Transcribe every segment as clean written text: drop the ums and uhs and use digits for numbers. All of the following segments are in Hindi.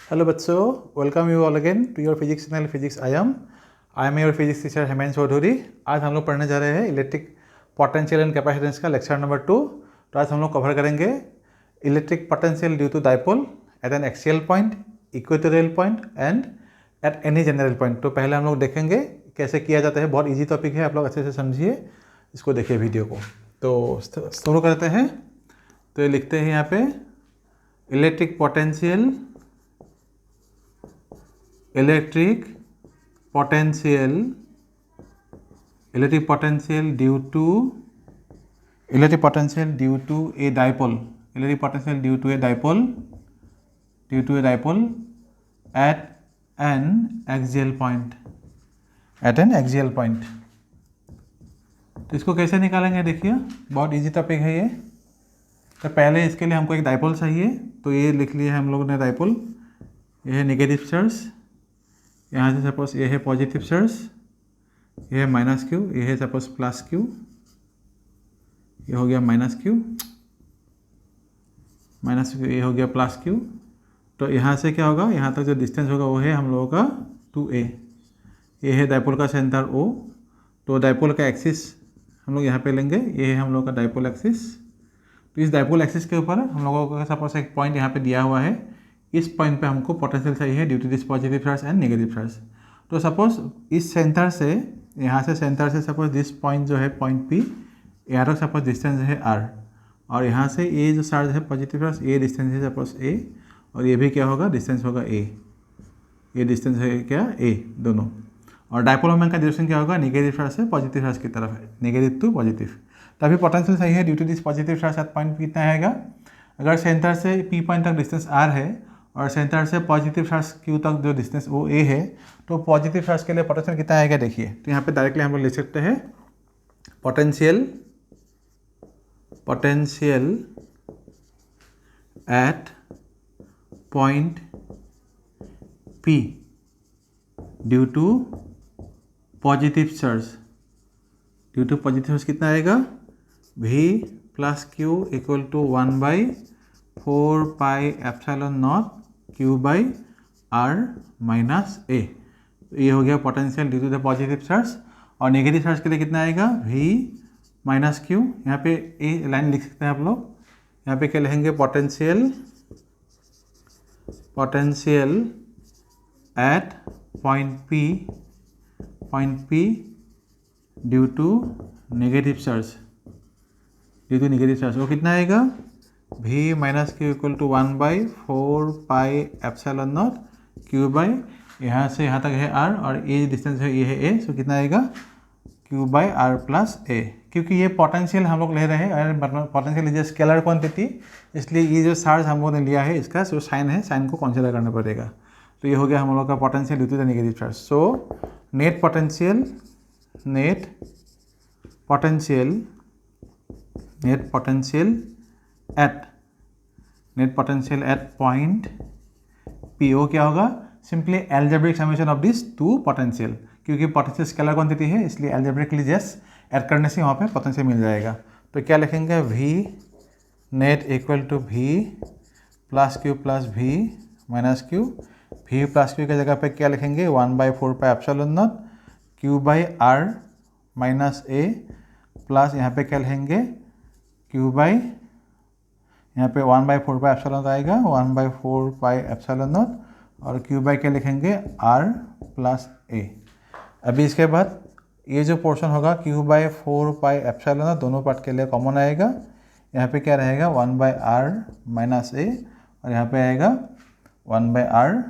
हेलो बच्चों, welcome you all again to your physics channel physics I am your physics teacher Hemant Chaudhary. आज हम लोग पढ़ने जा रहे हैं इलेक्ट्रिक पोटेंशियल एंड कैपेसिटेंस का लेक्चर नंबर 2। तो आज हम लोग कवर करेंगे electric potential due to dipole at an axial point, equatorial point and at any general point. तो पहले हम लोग देखेंगे कैसे किया जाता है। बहुत ईजी टॉपिक है, आप लोग अच्छे से समझिए, इसको देखिए वीडियो को। तो शुरू करते हैं। तो ये लिखते हैं यहाँ पे electric potential due to a dipole at an axial point। तो इसको कैसे निकालेंगे देखिए, बहुत इजी टॉपिक है ये। तो पहले इसके लिए हमको एक डाइपोल चाहिए, तो ये लिख लिया है हम लोगों ने डाइपोल। ये है नेगेटिव चार्ज, यहाँ से सपोज ये है पॉजिटिव चार्ज, ये है माइनस क्यू, ये है सपोज प्लस क्यू, ये हो गया माइनस क्यू, ये हो गया प्लस क्यू। तो यहाँ से क्या होगा, यहाँ तक जो डिस्टेंस होगा वो है हम लोगों का 2a। ये है डाइपोल का सेंटर O। तो डाइपोल का एक्सिस हम लोग यहाँ पे लेंगे, ये है हम लोग का डाइपोल एक्सिस। तो इस डाइपोल एक्सिस के ऊपर हम लोगों का सपोज एक पॉइंट यहाँ पे दिया हुआ है, इस पॉइंट पे हमको पोटेंशियल चाहिए due to this positive charge and negative charge. तो सपोज इस सेंटर से, यहाँ से सेंटर से सपोज दिस पॉइंट जो है पॉइंट P, यहाँ तक सपोज डिस्टेंस है R, और यहाँ से ये जो चार्ज है पॉजिटिव चार्ज, ये डिस्टेंस है सपोज A, और ये भी क्या होगा, डिस्टेंस होगा A। ये डिस्टेंस है क्या, A दोनों। और डाइपोल मोमेंट का डायरेक्शन क्या होगा, नेगेटिव चार्ज से पॉजिटिव चार्ज की तरफ है, नेगेटिव टू पॉजिटिव। तभी पोटेंशियल चाहिए due to this positive charge at point P कितना आएगा। अगर सेंटर से P पॉइंट तक डिस्टेंस R है और सेंटर से पॉजिटिव चार्ज Q तक जो डिस्टेंस वो A है, तो पॉजिटिव चार्ज के लिए पोटेंशियल कितना आएगा देखिए। तो यहाँ पे डायरेक्टली हम लोग लिख सकते हैं potential at point P due to positive charge कितना आएगा, V plus Q equal to 1/4 pi epsilon naught Q by R minus A। ये हो गया potential due to the positive charge. और नेगेटिव चार्ज के लिए कितना आएगा, V माइनस Q। यहाँ पे ए लाइन लिख सकते हैं आप लोग। यहाँ पे क्या लिखेंगे, potential at point P due to negative charge, वो कितना आएगा, V minus Q equal to 1/4 pi epsilon naught Q by, यहाँ से यहाँ तक है R और ये डिस्टेंस है, ये है A, सो कितना आएगा Q by R plus A। क्योंकि ये पोटेंशियल हम लोग ले रहे हैं, potential is a scalar quantity, इसलिए ये जो चार्ज हम लोग ने लिया है इसका जो साइन है, साइन को कंसीडर करना पड़ेगा। तो ये हो गया हम लोग का potential due to the negative charge. So net potential at point P, ओ क्या होगा, simply algebraic summation of this two potential. क्योंकि पोटेंशियल स्केलर क्वांटिटी है, इसलिए एल्जेब्रिकली जस्ट ऐड करने से वहाँ पे पोटेंशियल मिल जाएगा। तो क्या लिखेंगे, V net equal to V plus Q plus V minus Q। V plus Q की जगह पे क्या लिखेंगे, 1/4 pi epsilon naught Q by R minus A plus यहाँ पे क्या लिखेंगे, Q बाई, यहाँ पे 1/4 पाई एप्सिलॉन नॉट आएगा, 1/4 पाई एप्सिलॉन नॉट, और Q बाई क्या लिखेंगे, R प्लस A। अभी इसके बाद ये जो पोर्शन होगा Q/4 पाई एप्सिलॉन नॉट, दोनों पार्ट के लिए कॉमन आएगा। यहाँ पे क्या रहेगा, 1/R माइनस A, और यहाँ पे आएगा 1/R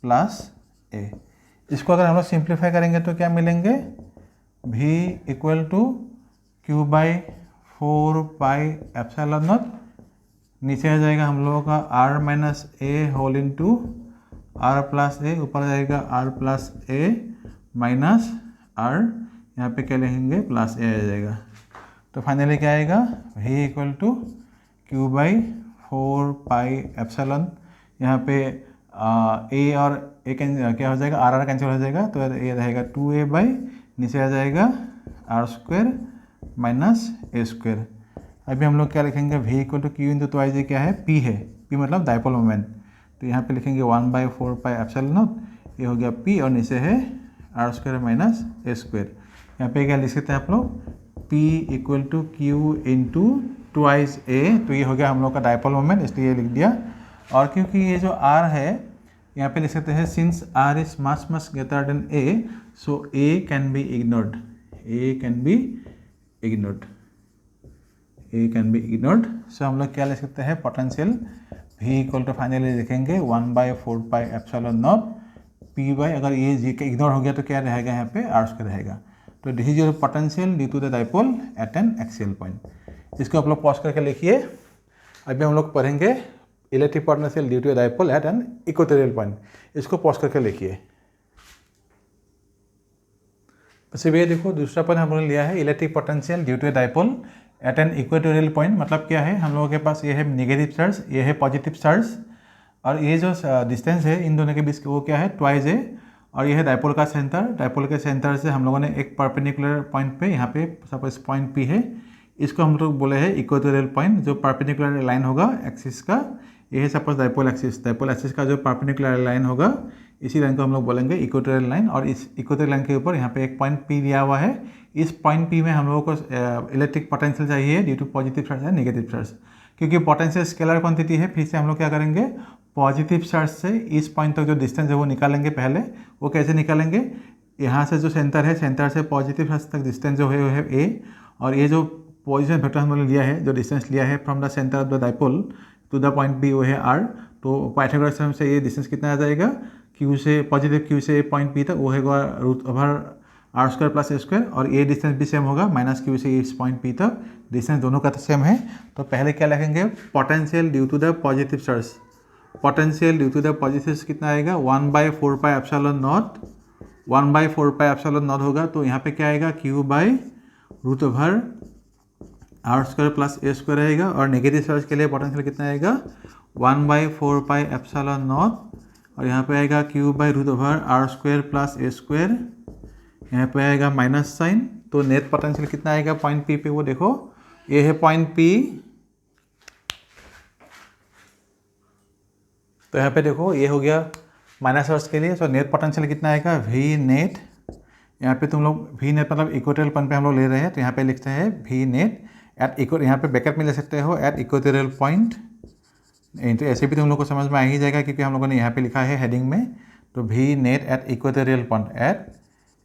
प्लस A। इसको अगर हम लोग सिंप्लीफाई करेंगे तो क्या मिलेंगे, V equal to Q/4 pi epsilon naught, नीचे आ जाएगा हम लोगों का R minus A whole into R plus A, ऊपर जाएगा R plus A minus R, यहाँ पे क्या लिखेंगे, प्लस A आ जाएगा। तो फाइनली क्या आएगा, V equal to Q/4 pi epsilon, यहाँ पे A और A क्या हो जाएगा, R कैंसिल हो जाएगा, तो ये रहेगा 2A बाई, नीचे आ जाएगा R square minus A square. अभी हम लोग क्या लिखेंगे, V equal to Q into 2 क्या है, P है, P मतलब डाइपोल मोमेंट। तो यहाँ पे लिखेंगे 1/4 पाई एप्सिलॉन नॉट, ये हो गया P और नीचे है r square minus a square. यहाँ पे क्या लिख सकते हैं आप लोग, P equal to Q into twice A, तो ये हो गया हम लोग का डायपोल मोमेंट, इसलिए ये लिख दिया। और क्योंकि ये जो R है यहाँ पे लिख सकते हैं since R is much greater than A, so A can be ignored, A can be ignored, A can be ignored. So हम लोग क्या लिख सकते हैं, potential V equal to finally लिखेंगे 1/4 pi epsilon naught P by, अगर ये G का इग्नोर हो गया तो क्या रहेगा यहाँ पे R स्क्वायर रहेगा। तो this is your potential due to the dipole at an axial point. इसको आप लोग पॉज करके लिखिए। अभी हम लोग पढ़ेंगे electric potential due to dipole at an equatorial point, इसको पॉज करके लिखिए। बस ये देखो दूसरा पॉइंट हम लोगों ने लिया है electric potential due to dipole at an equatorial point. मतलब क्या है, हम लोगों के पास ये है नेगेटिव चार्ज, ये है पॉजिटिव चार्ज, और ये जो डिस्टेंस है इन दोनों के बीच वो क्या है, ट्वाइस है। और ये है डाइपोल का सेंटर, डाइपोल के सेंटर से हम लोगों ने एक परपेंडिकुलर पॉइंट पे, यहाँ पे सपोज पॉइंट P है, इसको हम लोग बोले हैं इक्वेटोरियल पॉइंट, जो परपेंडिकुलर लाइन होगा एक्सिस का। ये है सपोज डाइपोल एक्सिस का जो परपेंडिकुलर लाइन होगा, इसी लाइन को हम लोग बोलेंगे इक्वेटोरियल लाइन। और इस इक्वेटोरियल लाइन के ऊपर यहाँ पे एक पॉइंट P दिया हुआ है। इस पॉइंट P में हम लोगों को इलेक्ट्रिक पोटेंशियल चाहिए ड्यू टू पॉजिटिव चार्ज या नेगेटिव चार्ज। क्योंकि पोटेंशियल स्केलर क्वांटिटी है, फिर से हम लोग क्या करेंगे, पॉजिटिव चार्ज से इस पॉइंट तक जो डिस्टेंस है वो निकालेंगे पहले। वो कैसे निकालेंगे, यहाँ से जो सेंटर है, सेंटर से पॉजिटिव चार्ज तक डिस्टेंस जो है वो है A, और ये जो पोजिशन वेक्टर हमने लिया है, जो डिस्टेंस लिया है from the centre of the dipole to the point B वो है R। तो पाइथागोरस थ्योरम से ये डिस्टेंस कितना आ जाएगा, Q से पॉजिटिव Q से पॉइंट P तक वो है root over R square plus A square, और ये डिस्टेंस भी सेम होगा माइनस Q से इस पॉइंट P तक, डिस्टेंस दोनों का सेम है। तो पहले क्या लिखेंगे, potential due to the positive charge, potential due to the positive कितना आएगा, 1/4 pi epsilon naught, 1/4 pi epsilon naught होगा। तो यहाँ पे क्या आएगा, Q by root over R square plus A square रहेगा। और नेगेटिव चार्ज के लिए पोटेंशियल कितना आएगा, 1/4 पाई एप्सिलॉन नॉट, और यहाँ पे आएगा Q by root over R square plus A square, यहाँ पे आएगा माइनस साइन। तो नेट पोटेंशियल कितना आएगा पॉइंट P पे, वो देखो ये है पॉइंट P, तो यहाँ पे देखो ये हो गया माइनस चार्ज के लिए। सो नेट पोटेंशियल कितना आएगा, V नेट, यहाँ पे तुम लोग V नेट मतलब इक्वेटोरियल पॉइंट पे हम लोग ले रहे हैं, तो यहाँ पे लिखते हैं V नेट एट इक्वेट, यहाँ पे बैकअप में ले सकते हो एट इक्वेटोरियल पॉइंट। तो ऐसे भी तुम लोग को समझ में आ ही जाएगा क्योंकि हम लोगों ने यहाँ पे लिखा है हेडिंग में। तो V net at equatorial point, at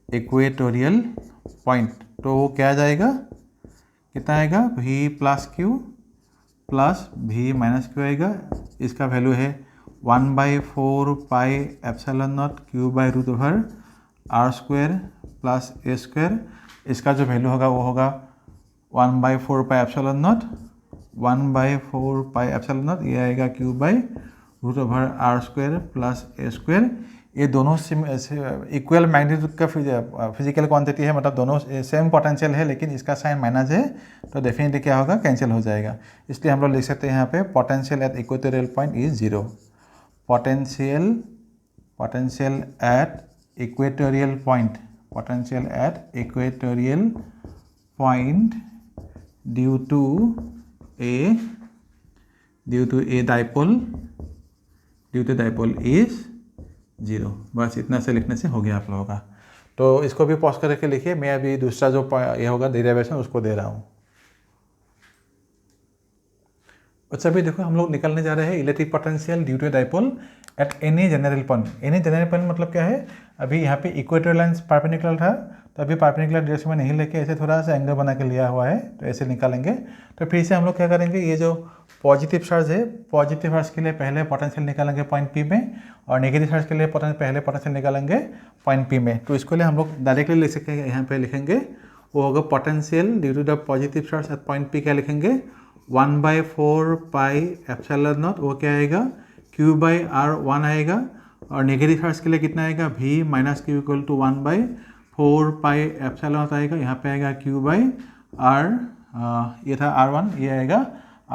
equatorial point, तो वो क्या आ जाएगा, कितना आएगा, V plus Q plus V minus Q आएगा। इसका वैल्यू है 1/4 pi epsilon naught Q by root over R square plus A square. इसका जो वैल्यू होगा वो होगा 1/4 pi epsilon naught, 1/4 pi epsilon naught, ये आएगा Q by root over R square plus A square. ये दोनों इक्वल मैग्नीट्यूड का फिजिकल क्वांटिटी है, मतलब दोनों सेम पोटेंशियल है, लेकिन इसका साइन माइनस है, तो डेफिनेटली क्या होगा, कैंसिल हो जाएगा। इसलिए हम लोग लिख सकते हैं यहाँ पे potential at equatorial point is 0। Potential at equatorial point, potential at equatorial point due to a dipole is 0। बस इतना से लिखने से हो गया आप लोगों का। तो इसको भी पॉज करके लिखिए, मैं अभी दूसरा जो ये होगा डेरिवेशन उसको दे रहा हूँ। अच्छा अभी देखो हम लोग निकलने जा रहे हैं electric potential due to dipole at any general point. Any general point मतलब क्या है, अभी यहाँ पे इक्वेटोरियल लाइन परपेंडिकुलर था, तो अभी परपेंडिकुलर डायरेक्शन में नहीं लेके ऐसे थोड़ा सा एंगल बना के लिया हुआ है, तो ऐसे निकालेंगे। तो फिर से हम लोग क्या करेंगे, ये जो पॉजिटिव चार्ज है, पॉजिटिव चार्ज के लिए पहले पोटेंशियल निकालेंगे पॉइंट P में, और नेगेटिव चार्ज के लिए पहले पोटेंशियल निकालेंगे पॉइंट P में। तो इसको लिए हम लोग डायरेक्टली लिख सकते हैं, यहाँ पे लिखेंगे वो होगा potential due to the positive charge at point P, क्या लिखेंगे 1/4 पाई एप्सिलॉन नॉट, वो क्या आएगा Q बाई R 1 आएगा, और नेगेटिव चार्ज के लिए कितना आएगा V minus Q equal to 1/4 pi epsilon naught आएगा, यहाँ पे आएगा Q बाई R, ये था R1, ये आएगा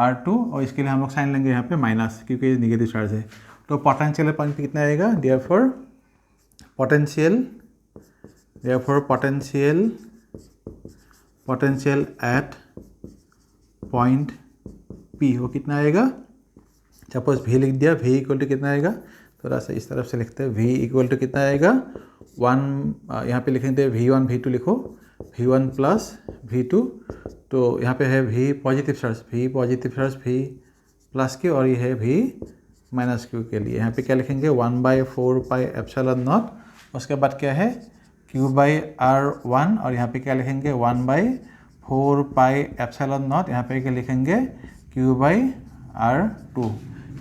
R2, और इसके लिए हम लोग साइन लेंगे यहाँ पे माइनस, क्योंकि ये नेगेटिव चार्ज है। तो पोटेंशियल पॉइंट पे कितना आएगा, therefore potential at point P वो कितना आएगा, सपोज v लिख दिया, v इक्वल टू कितना आएगा, थोड़ा सा इस तरफ से लिखते हैं, v इक्वल टू कितना आएगा 1, यहाँ पे लिखेंगे v1 v2 लिखो, v1 प्लस v2, तो यहाँ पे है v positive charge v plus Q और ये है v माइनस क्यू के लिए। यहाँ पे क्या लिखेंगे 1/4 पाई एप्सिलॉन नॉट, उसके बाद क्या है q/r1 और यहाँ पे क्या लिखेंगे 1/4 पाई एप्सिलॉन नॉट, यहाँ पे क्या लिखेंगे q/r2।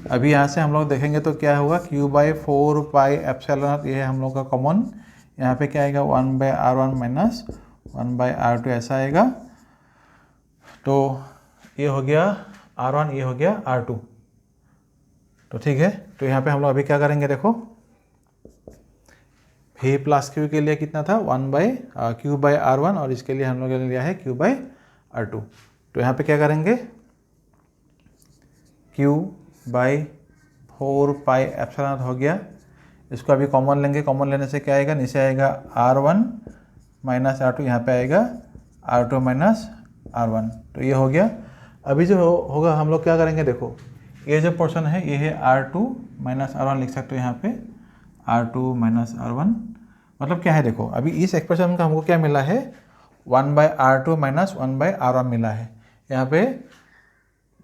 अभी यहाँ से हम लोग देखेंगे तो क्या होगा q/4 पाई एप्सिलॉन नॉट, ये है हम लोग का कॉमन, यहाँ पे क्या आएगा 1/r1 माइनस 1/r2 ऐसा आएगा। तो ये हो गया r1, ये हो गया r2, तो ठीक है। तो यहाँ पे हम लोग अभी क्या करेंगे, देखो v प्लस क्यू के लिए कितना था q/r1 और इसके लिए हम लोग ने लिया है q/r2। तो यहाँ पे क्या करेंगे q/4 पाई एप्सिलॉन हो गया, इसको अभी कॉमन लेंगे, कॉमन लेने से क्या आएगा, नीचे आएगा r1 माइनस r2, यहाँ पे आएगा r2 माइनस r1, तो ये हो गया। अभी जो होगा हम लोग क्या करेंगे, देखो ये जो पोर्शन है ये है r2 माइनस r1 लिख सकते हो यहाँ पे, r2 माइनस r1 मतलब क्या है, देखो अभी इस एक्सप्रेशन का हमको क्या मिला है 1/r2 माइनस 1/r1 मिला है। यहाँ पे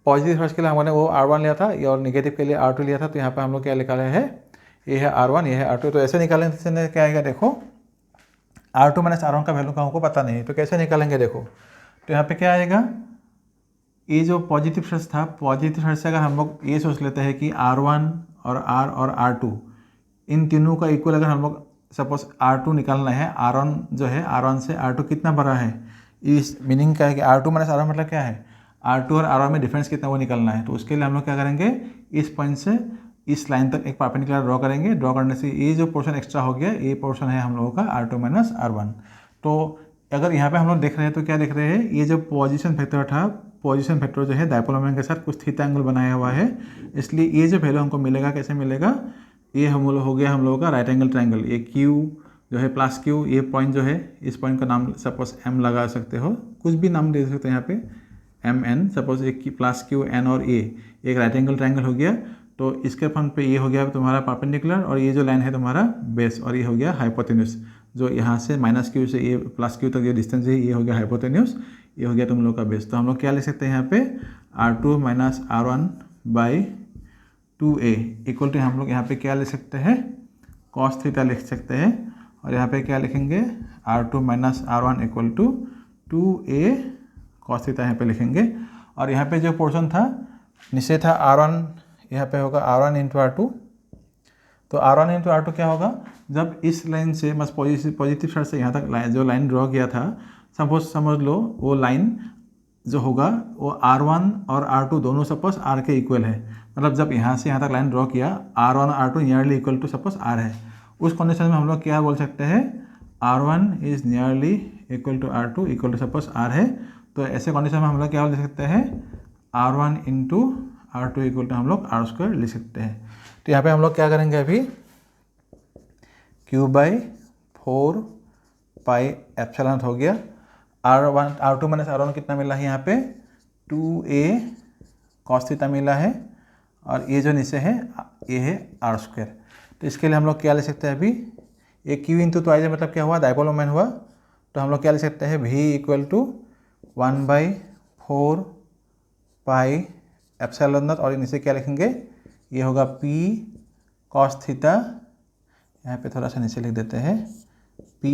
पॉजिटिव चार्ज के लिए हमने वो r1 लिया था और नेगेटिव के लिए r2 लिया था, तो यहाँ पे हम लोग क्या निकाले है, ये है r1, ये है r2, तो ऐसे निकालने से क्या आएगा, देखो r2 माइनस r1 का वैल्यू का हमको पता नहीं, तो कैसे निकालेंगे, देखो तो यहाँ पे क्या आएगा, ये जो पॉजिटिव चार्ज था, पॉजिटिव चार्ज से अगर हम लोग ये सोच लेते हैं कि r1 और r और r2 इन तीनों का इक्वल अगर हम लोग सपोज r2 निकालना है, r1 जो है r1 से r2 कितना बड़ा है, इस मीनिंग क्या है कि r2 माइनस r1 मतलब क्या है, r2 और r1 में डिफरेंस कितना वो निकालना है। तो उसके लिए हम लोग क्या करेंगे, इस पॉइंट से इस लाइन तक एक परपेंडिकुलर ड्रॉ करेंगे, ड्रॉ करने से ये जो पोर्शन एक्स्ट्रा हो गया, ये पोर्शन है हम लोगों का r2 माइनस r1। तो अगर यहाँ पे हम लोग देख रहे हैं तो क्या देख रहे हैं, ये जो पोजीशन फैक्टर था, पोजीशन फैक्टर जो है डायपोल मोमेंट के साथ कुछ थीटा एंगल बनाया हुआ है, इसलिए ये जो वैल्यू हमको मिलेगा, कैसे मिलेगा, ये हम लोग हो गया हम लोगों का राइट एंगल ट्रायंगल। ये Q जो है प्लस Q, ये पॉइंट जो है, इस पॉइंट का नाम सपोज M लगा सकते हो, कुछ भी नाम दे सकते हो यहाँ पे MN, सपोज एक प्लस Q N और A एक राइट एंगल ट्रायंगल हो गया। तो इसके फ्रंट पे ये हो गया तुम्हारा परपेंडिकुलर और ये जो लाइन है तुम्हारा बेस, और ये हो गया हाइपोटेन्यूस, जो यहाँ से माइनस Q से ये प्लस Q तक जो डिस्टेंस है ये हो गया हाइपोटेन्यूस, ये हो गया तुम लोग का बेस। तो हम लोग क्या लिख सकते हैं यहाँ पे r2 minus r1 by 2a equal to हम लोग यहाँ पे क्या लिख सकते हैं कॉस थीटा लिख सकते हैं, और यहाँ पे क्या लिखेंगे r2 minus r1 equal to 2a cos theta यहाँ पे लिखेंगे। और यहाँ पे जो पोर्शन था नीचे था r1, यहाँ पे होगा r1 इंटू r2। तो r1 इंटू r2 क्या होगा, जब इस लाइन से बस पॉजिटिव चार्ज से यहाँ तक जो लाइन ड्रॉ किया था, सपोज समझ लो वो लाइन जो होगा वो r1 और r2 दोनों सपोज r के इक्वल है, मतलब जब यहाँ से यहाँ तक लाइन ड्रॉ किया r1 और r2 nearly equal to suppose r है, उस कंडीशन में हम लोग क्या बोल सकते हैं r1 is nearly equal to r2 equal to suppose r है। तो ऐसे कंडीशन में हम लोग क्या लिख सकते हैं r1 into r2 equal to हम लोग r² लिख सकते हैं। तो यहाँ पे हम लोग क्या करेंगे अभी q/4 पाई एप्सिलॉन हो गया, r2 माइनस r1 कितना मिला है यहाँ पे 2a कॉस थीटा मिला है, और ये जो नीचे है ये है r²। तो इसके लिए हम लोग क्या ले सकते हैं अभी, ये q इंटू तो आई मतलब क्या हुआ डायपोल मोमेंट हुआ, तो हम लोग क्या ले सकते हैं v equal to 1/4 pi epsilon naught, और नीचे क्या लिखेंगे ये होगा p कॉस थीटा, यहाँ पे थोड़ा सा नीचे लिख देते हैं p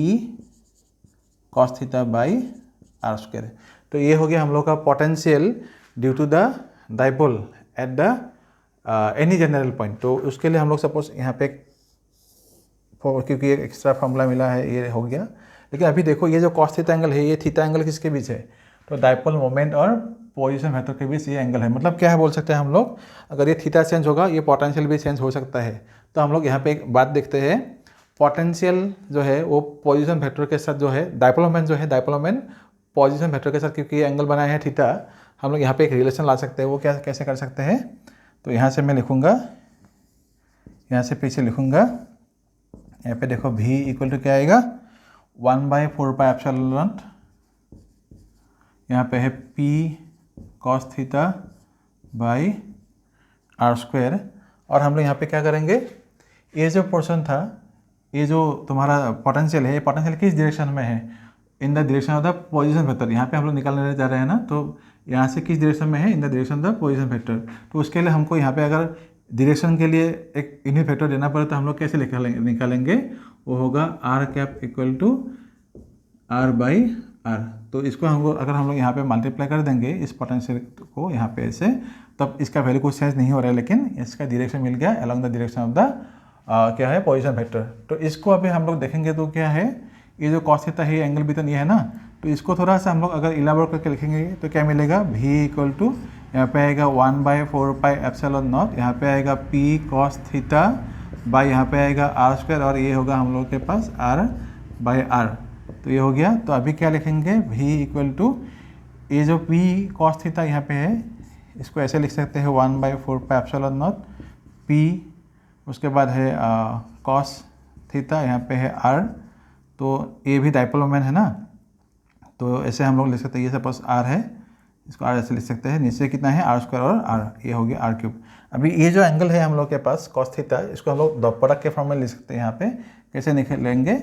cos theta by r²। तो ये हो गया हम लोग का potential due to the dipole at the any general point. तो उसके लिए हम लोग सपोज यहाँ पे क्योंकि एक एक्स्ट्रा फॉर्मूला मिला है ये हो गया, लेकिन अभी देखो ये जो कॉस थीटा एंगल है, ये थीटा एंगल किसके बीच है, तो डायपोल मोमेंट और पोजीशन वेक्टर के बीच ये एंगल है। मतलब क्या है बोल सकते हैं हम लोग, अगर ये थीटा चेंज होगा ये पोटेंशियल भी चेंज हो सकता है। तो हम लोग यहाँ पे एक बात देखते हैं, पोटेंशियल जो है वो पोजीशन वेक्टर के साथ जो है डायपोल मोमेंट जो है, डायपोल मोमेंट पोजीशन वेक्टर के साथ क्योंकि ये एंगल बनाया है थीटा, हम लोग यहाँ पे एक रिलेशन ला सकते हैं। वो क्या कैसे कर सकते हैं, तो यहाँ से मैं लिखूँगा, यहाँ से पीछे लिखूँगा, यहाँ पे देखो v इक्वल टू क्या आएगा 1/4 पाई एप्सिलॉन नॉट, यहाँ पे है p cos theta by R square, और हम लोग यहाँ पे क्या करेंगे, ये जो पोर्शन था, ये जो तुम्हारा पोटेंशियल है, ये पोटेंशियल किस डायरेक्शन में है, in the direction of the position vector. यहाँ पे हम लोग निकालने जा रहे हैं ना, तो यहाँ से किस डायरेक्शन में है, in the direction of the position vector. तो उसके लिए हमको यहाँ पे अगर डायरेक्शन के लिए एक यूनिट वेक्टर देना पड़े तो हम लोग कैसे निकालेंगे, वो होगा R cap equal to R by R. तो इसको हमको अगर हम लोग यहाँ पे मल्टीप्लाई कर देंगे इस पोटेंशियल को यहाँ पे ऐसे, तब इसका वैल्यू कुछ चेंज नहीं हो रहा है, लेकिन इसका डायरेक्शन मिल गया along the direction of the क्या है, पोजीशन वेक्टर। तो इसको अभी हम लोग देखेंगे तो क्या है, ये जो कॉस थीटा है, एंगल बीटन ये है ना, तो इसको थोड़ा सा हम लोग अगर इलाबोरेट करके लिखेंगे तो क्या मिलेगा, v इक्वल टू यहाँ पे आएगा 1/4 पाई एप्सिलॉन नॉट, यहाँ पे आएगा p कॉस थीटा बाई यहाँ पे आएगा आर स्क्वायर, और ये होगा हम लोग के पास r बाई आर। तो ये हो गया। तो अभी क्या लिखेंगे, v इक्वल टू ये जो p कॉस थीटा यहाँ पे है, इसको ऐसे लिख सकते हैं 1/4 पाई एप्सिलॉन नॉट p, उसके बाद है कॉस थीटा, यहाँ पे है r, तो ये भी डाइपोल मोमेंट है ना, तो ऐसे हम लोग लिख सकते हैं, ये सपोज r है, इसको r ऐसे लिख सकते हैं, नीचे कितना है r स्क्वायर और r, ये हो गया r क्यूब। अभी ये जो एंगल है हम लोग के पास कॉस थीटा, इसको हम लोग डॉट प्रोडक्ट के फॉर्म में लिख सकते हैं। यहाँ पे कैसे निकलेंगे,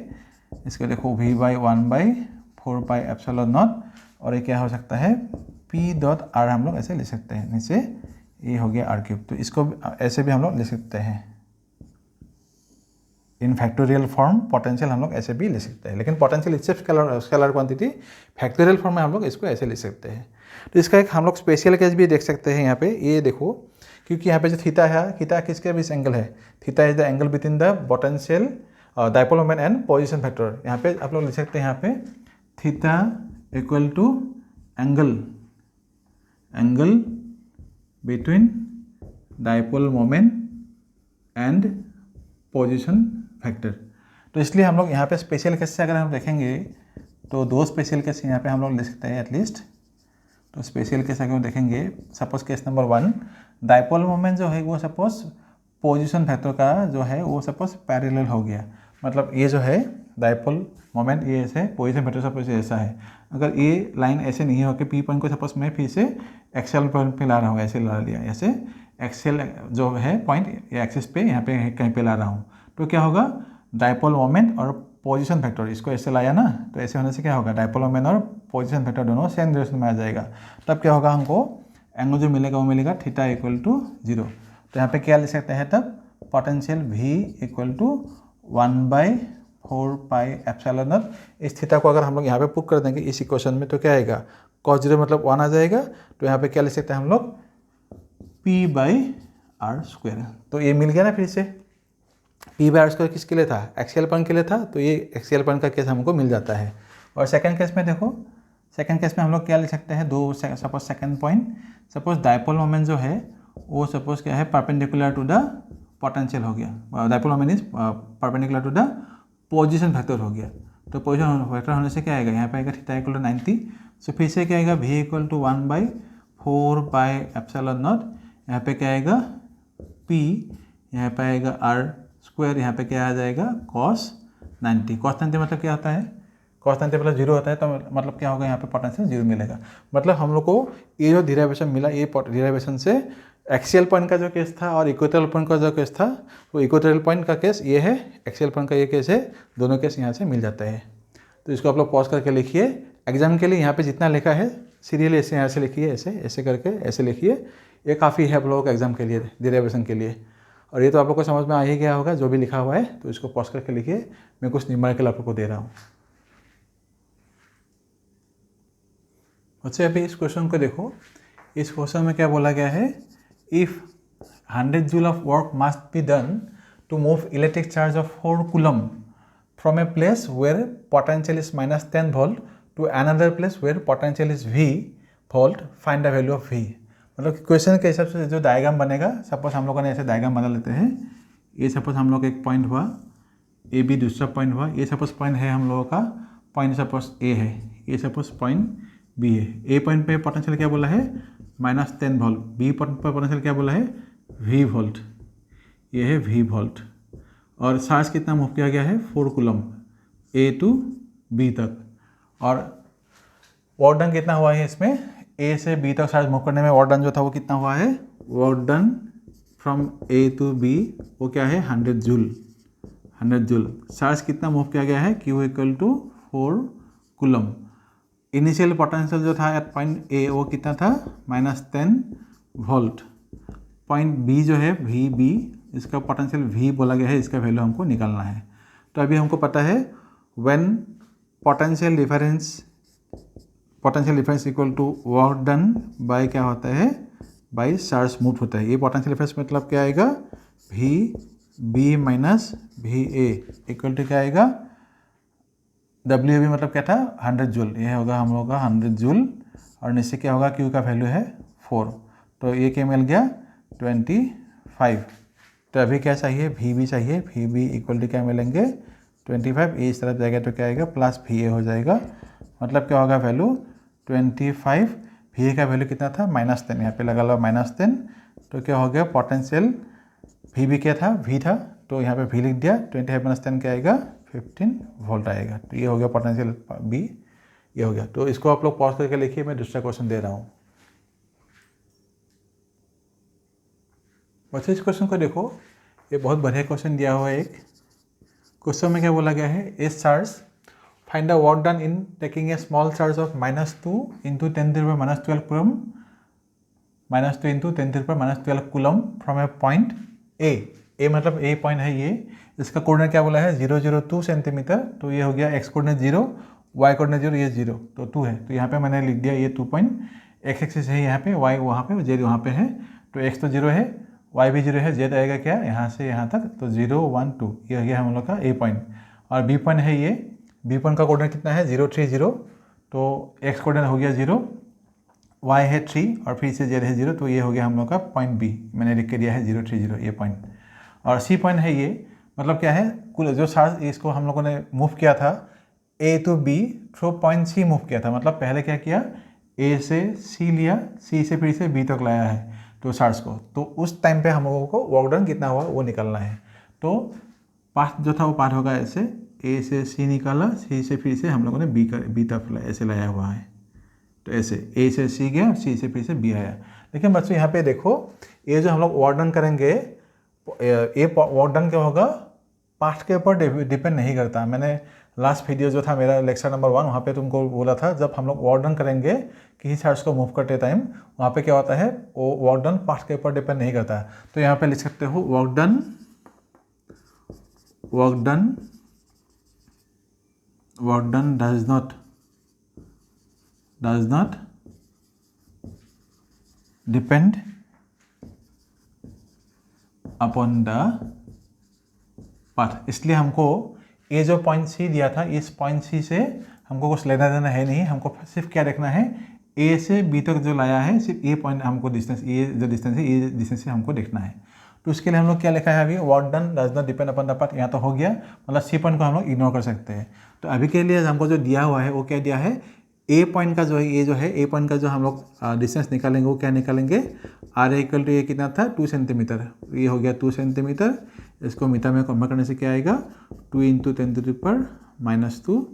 इसको देखो v/1/4 पाई एप्सिलॉन नॉट, और ये क्या हो सकता है p डॉट r, हम लोग ऐसे लिख सकते हैं, नीचे ये हो गया r क्यूब। तो इसको ऐसे भी हम लोग लिख सकते हैं, इन फैक्टोरियल फॉर्म पोटेंशियल हम लोग ऐसे भी लिख सकते हैं, लेकिन पोटेंशियल इससे स्केलर क्वांटिटी, फैक्टोरियल फॉर्म में हम लोग इसको ऐसे लिख सकते हैं। तो इसका एक हम लोग स्पेशल केस भी देख सकते हैं यहाँ पे, ये देखो, क्योंकि यहाँ पे जो थीटा है, थीटा किसके बीच एंगल है, theta is the angle between the potential dipole moment and position factor. यहाँ पे आप लोग लिख सकते हैं, यहाँ पे theta equal to angle between dipole moment and position factor. तो इसलिए हम लोग यहाँ पे स्पेशल केस से अगर हम देखेंगे तो दो स्पेशल केस यहाँ पे हम लोग ले सकते हैं एटलीस्ट। तो स्पेशल केस अगर देखेंगे, suppose case number 1, dipole moment जो है वो सपोज पोजीशन फैक्टर का जो है वो सपोज पैरेलल हो गया, मतलब ये जो है डाइपोल मोमेंट ये ऐसे, पोजीशन फैक्टर सपोज ऐसा है। अगर ये लाइन ऐसे नहीं हो कि पी पॉइंट को सपोज मैं फिर से एक्सेल पॉइंट पे ला रहा हूँ, ऐसे ला लिया, ऐसे एक्सेल जो है पॉइंट या एक्सिस पे यहाँ पे कहीं पे ला रहा हूँ, तो क्या होगा, डाइपोल मोमेंट और पोजीशन फैक्टर इसको ऐसे लाया ना, तो ऐसे होने से क्या होगा, डाइपोल मोमेंट और पोजीशन फैक्टर दोनों सेम डायरेक्शन में आ जाएगा। तब क्या होगा, हमको एंगल जो मिलेगा वो मिलेगा थीटा इक्वल टू 0। तो यहाँ पे क्या लिख सकते हैं, तब potential v equal to 1/4 pi epsilon naught. इस थीटा को अगर हम लोग यहाँ पे पुट कर देंगे इस इक्वेशन में, तो क्या आएगा, cos 0 मतलब 1 आ जाएगा। तो यहाँ पे क्या लिख सकते हैं हम लोग, p/r स्क्वायर। तो ये मिल गया ना फिर से, p/r स्क्वायर किसके लिए था, एक्सियल पॉइंट के लिए था, तो ये एक्सियल पॉइंट का केस हमको मिल जाता है। और सेकंड केस में देखो, सेकंड केस में हम लोग क्या लिख सकते हैं, दो suppose second point, suppose dipole moment जो है वो सपोज क्या है, परपेंडिकुलर टू द पोटेंशियल हो गया, dipole moment is perpendicular to the position factor हो गया। तो पोजीशन फैक्टर होने से क्या आएगा, यहाँ पे आएगा थीटा इक्वल टू 90। सो फिर से क्या आएगा, v equal to 1/4 pi epsilon naught, यहाँ पे क्या आएगा p, यहाँ पे आएगा r स्क्वायर, यहाँ पे क्या आ जाएगा cos 90। cos 90 मतलब क्या होता है, cos 90 मतलब 0 होता है, तो मतलब क्या होगा, यहाँ पे पोटेंशियल 0 मिलेगा। मतलब हम लोग को ये जो डिराइवेशन मिला, ये डिराइवेशन से एक्सियल पॉइंट का जो केस था और इक्वेटोरियल पॉइंट का जो केस था, वो इक्वेटोरियल पॉइंट का केस ये है, एक्सियल पॉइंट का ये केस है, दोनों केस यहाँ से मिल जाता है। तो इसको आप लोग पॉज करके लिखिए, एग्जाम के लिए यहाँ पे जितना लिखा है सीरियल ऐसे यहाँ से लिखिए, ऐसे ऐसे करके ऐसे लिखिए, ये काफ़ी है आप लोगों को एग्जाम के लिए, डिराइवेशन के लिए। और ये तो आप लोग को समझ में आ ही गया होगा जो भी लिखा हुआ है, तो इसको पॉज करके लिखिए, मैं कुछ न्यूमेरिकल आप लोग को दे रहा हूँ। अच्छा, अभी इस क्वेश्चन को देखो, इस क्वेश्चन में क्या बोला गया है, if 100 joule of work must be done to move electric charge of 4 coulomb from a place where potential is -10 volt to another place where potential is v volt, find the value of v। मतलब क्वेश्चन के हिसाब से जो डायग्राम बनेगा, सपोज हम लोगों ने ऐसे डायग्राम बना लेते हैं, ये सपोज हम लोग एक पॉइंट हुआ ए, बी दूसरा पॉइंट हुआ, ये सपोज पॉइंट है हम लोगों का, पॉइंट सपोज ए है, ये सपोज पॉइंट बी है। ए पॉइंट पे पोटेंशियल क्या बोला है, -10 वोल्ट, बी पॉइंट पर पोटेंशियल क्या बोला है, v वोल्ट, ये है v वोल्ट। और चार्ज कितना मूव किया गया है, 4 कूलम ए टू बी तक। और वर्क डन कितना हुआ है इसमें, ए से बी तक चार्ज मूव करने में वर्क डन जो था वो कितना हुआ है, work done from A to B वो क्या है 100 जूल, 100 जूल। चार्ज कितना मूव किया गया है, Q equal to 4 coulomb. Initial potential जो था एट पॉइंट ए वो कितना था -10 वोल्ट। पॉइंट बी जो है VB, इसका पोटेंशियल V बोला गया है, इसका वैल्यू हमको निकालना है। तो अभी हमको पता है when potential difference equal to work done by क्या होता है, बाय चार्ज मूव होता है। ये पोटेंशियल डिफरेंस मतलब क्या आएगा, VB minus VA equal to क्या आएगा, WB मतलब क्या था 100 जूल, ये होगा हम लोग का 100 जूल, और नीचे क्या होगा, Q का वैल्यू है 4, तो ये क्या मिल गया 25। तो अभी क्या चाहिए, VB चाहिए। VB इक्वल टू क्या मिलेंगे 25, ये इस तरफ जाएगा तो क्या आएगा प्लस VA हो जाएगा, मतलब क्या होगा वैल्यू 25। VA का वैल्यू कितना था -10, यहाँ पे लगा लो -10, तो क्या हो गया पोटेंशियल VB क्या था, V था, तो यहाँ पे V लिख दिया, 25 - 10 क्या आएगा 15 वोल्ट आएगा। तो ये हो गया पोटेंशियल B, ये हो गया। तो इसको आप लोग पॉज करके लिखिए, मैं दूसरा क्वेश्चन दे रहा हूँ। बच्चे इस क्वेश्चन को देखो, ये बहुत बढ़िया क्वेश्चन दिया हुआ है। एक क्वेश्चन में क्या बोला गया है, ए charge find the work done in taking a small charge of -2 × 10⁻12 coulomb, -2 × 10⁻12 coulomb from A point A मतलब ए पॉइंट है ये, इसका कोऑर्डिनेट क्या बोला है 002 सेंटीमीटर, तो ये हो गया x कोऑर्डिनेट 0, y कोऑर्डिनेट 0, ये 0, तो 2 है, तो यहाँ पे मैंने लिख दिया ये 2 पॉइंट, x एक्सिस है यहाँ पे, y वहाँ पे, z वहाँ पे है, तो x तो 0 है, y भी 0 है, z आएगा क्या यहाँ से यहाँ तक, तो 0 1 2, ये हो गया हम लोग का ए पॉइंट। और बी पॉइंट है ये, बी पॉइंट का कोऑर्डिनेट कितना है 0 3 0, तो x कोऑर्डिनेट हो गया 0, y है 3 और फिर से z है 0, तो ये हो गया हम लोग का पॉइंट बी, मैंने लिख के दिया है 0 3 0 ये पॉइंट। और सी पॉइंट है ये, मतलब क्या है, कुल जो चार्ज इसको हम लोगों ने मूव किया था A to B through point C move किया था, मतलब पहले क्या किया ए से सी लिया, सी से फिर से बी तक लाया है तो चार्ज को, तो उस टाइम पे हम लोगों को वर्क डन कितना हुआ वो निकालना है। तो पाथ जो था वो पाथ होगा ऐसे, ए से सी निकाला, सी से फिर से हम लोगों ने बी तक ऐसे लाया हुआ है, तो ऐसे ए से सी गया, सी से फिर से बी आया। लेकिन बच्चों यहाँ पे देखो, ये जो हम लोग वर्क डन करेंगे, ये वर्क डन क्या होगा पाथ के ऊपर डिपेंड नहीं करता। मैंने लास्ट वीडियो जो था मेरा लेक्चर नंबर 1, वहाँ पे तुमको बोला था जब हम लोग वर्क डन करेंगे किसी चार्ज को मूव करते टाइम, वहाँ पे क्या होता है वो वर्क डन पाथ के ऊपर डिपेंड नहीं करता। तो यहाँ पे लिख सकते हो work done does not depend upon the path. इसलिए हमको ये जो पॉइंट सी दिया था, इस पॉइंट सी से हमको कुछ लेना देना है नहीं, हमको सिर्फ क्या देखना है ए से बी तक जो लाया है, सिर्फ ये पॉइंट हमको डिस्टेंस, ये जो डिस्टेंस है ये डिस्टेंस से हमको देखना है। तो उसके लिए हम लोग क्या लिखा है अभी, work done does not depend upon the path, यहाँ तो हो गया, मतलब सी पॉइंट को हम लोग इग्नोर कर सकते हैं। तो अभी के लिए हमको जो दिया हुआ है वो क्या दिया है, ए पॉइंट का जो है, ये जो है ए पॉइंट का जो हम लोग डिस्टेंस निकालेंगे वो क्या निकालेंगे, आर इक्वल टू ये कितना था 2 सेंटीमीटर, ये हो गया 2 सेंटीमीटर, इसको मीटर में कन्वर्ट करने से क्या आएगा 2 × 10⁻²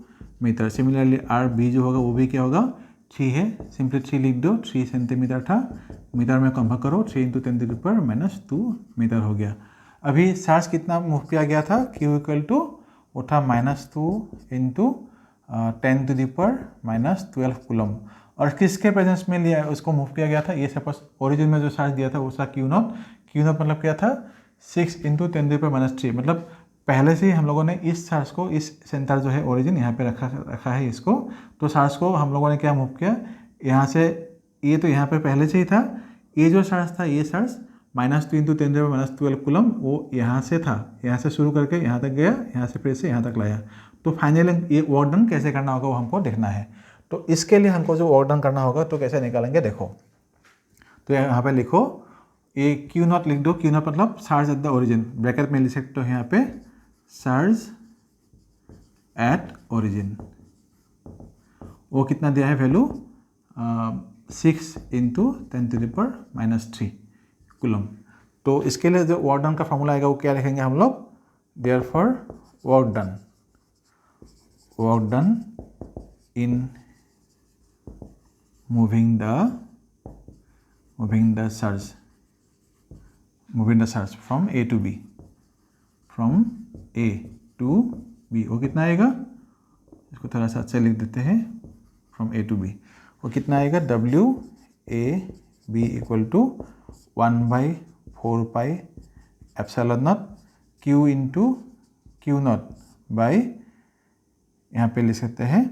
मीटर। सिमिलरली आर बी जो होगा वो भी क्या होगा 3 है, सिंपली 3 लिख दो, 3 सेंटीमीटर था, मीटर में कन्वर्ट करो, 3 × 10⁻² मीटर हो गया। अभी चार्ज कितना मूव किया गया था, Q इक्वल टू वो था -2 × 10⁻12 कूलम, और किसके प्रेजेंस में लिया उसको मूव किया गया था, ये सपोज ओरिजिन में जो चार्ज दिया था वो था Q0 मतलब क्या था 6 × 10⁻3, मतलब पहले से ही हम लोगों ने इस चार्ज को, इस सेंटर जो है ओरिजिन यहाँ पे रखा है इसको, तो चार्ज को हम लोगों ने क्या मूव किया यहाँ से, ये तो यहाँ पे पहले से ही था, ये जो चार्ज था ये चार्ज -2 × 10⁻12 कूलम वो यहाँ से था, यहाँ से शुरू करके यहाँ तक गया, यहाँ से फिर से यहाँ तक लाया। तो फाइनली ये वर्क डन कैसे करना होगा वो हमको देखना है। तो इसके लिए हमको जो वर्क डन करना होगा तो कैसे निकालेंगे देखो, तो यहाँ पे लिखो ये Q0 लिख दो, Q0 मतलब charge at the origin, bracket में लिख सकते हो यहाँ पे चार्ज एट ओरिजिन, वो कितना दिया है वैल्यू 6 × 10⁻³ कूलम। तो इसके लिए जो वर्क डन का फॉर्मूला आएगा वो क्या लिखेंगे हम लोग, therefore work done in moving the charge moving the charge from A to B, from A to B, वो कितना आएगा, इसको थोड़ा सा अच्छा लिख देते हैं, फ्रॉम ए टू बी, वो कितना आएगा, W A B equal to 1/4 pi epsilon naught Q into Q naught by, यहाँ पे लिख सकते हैं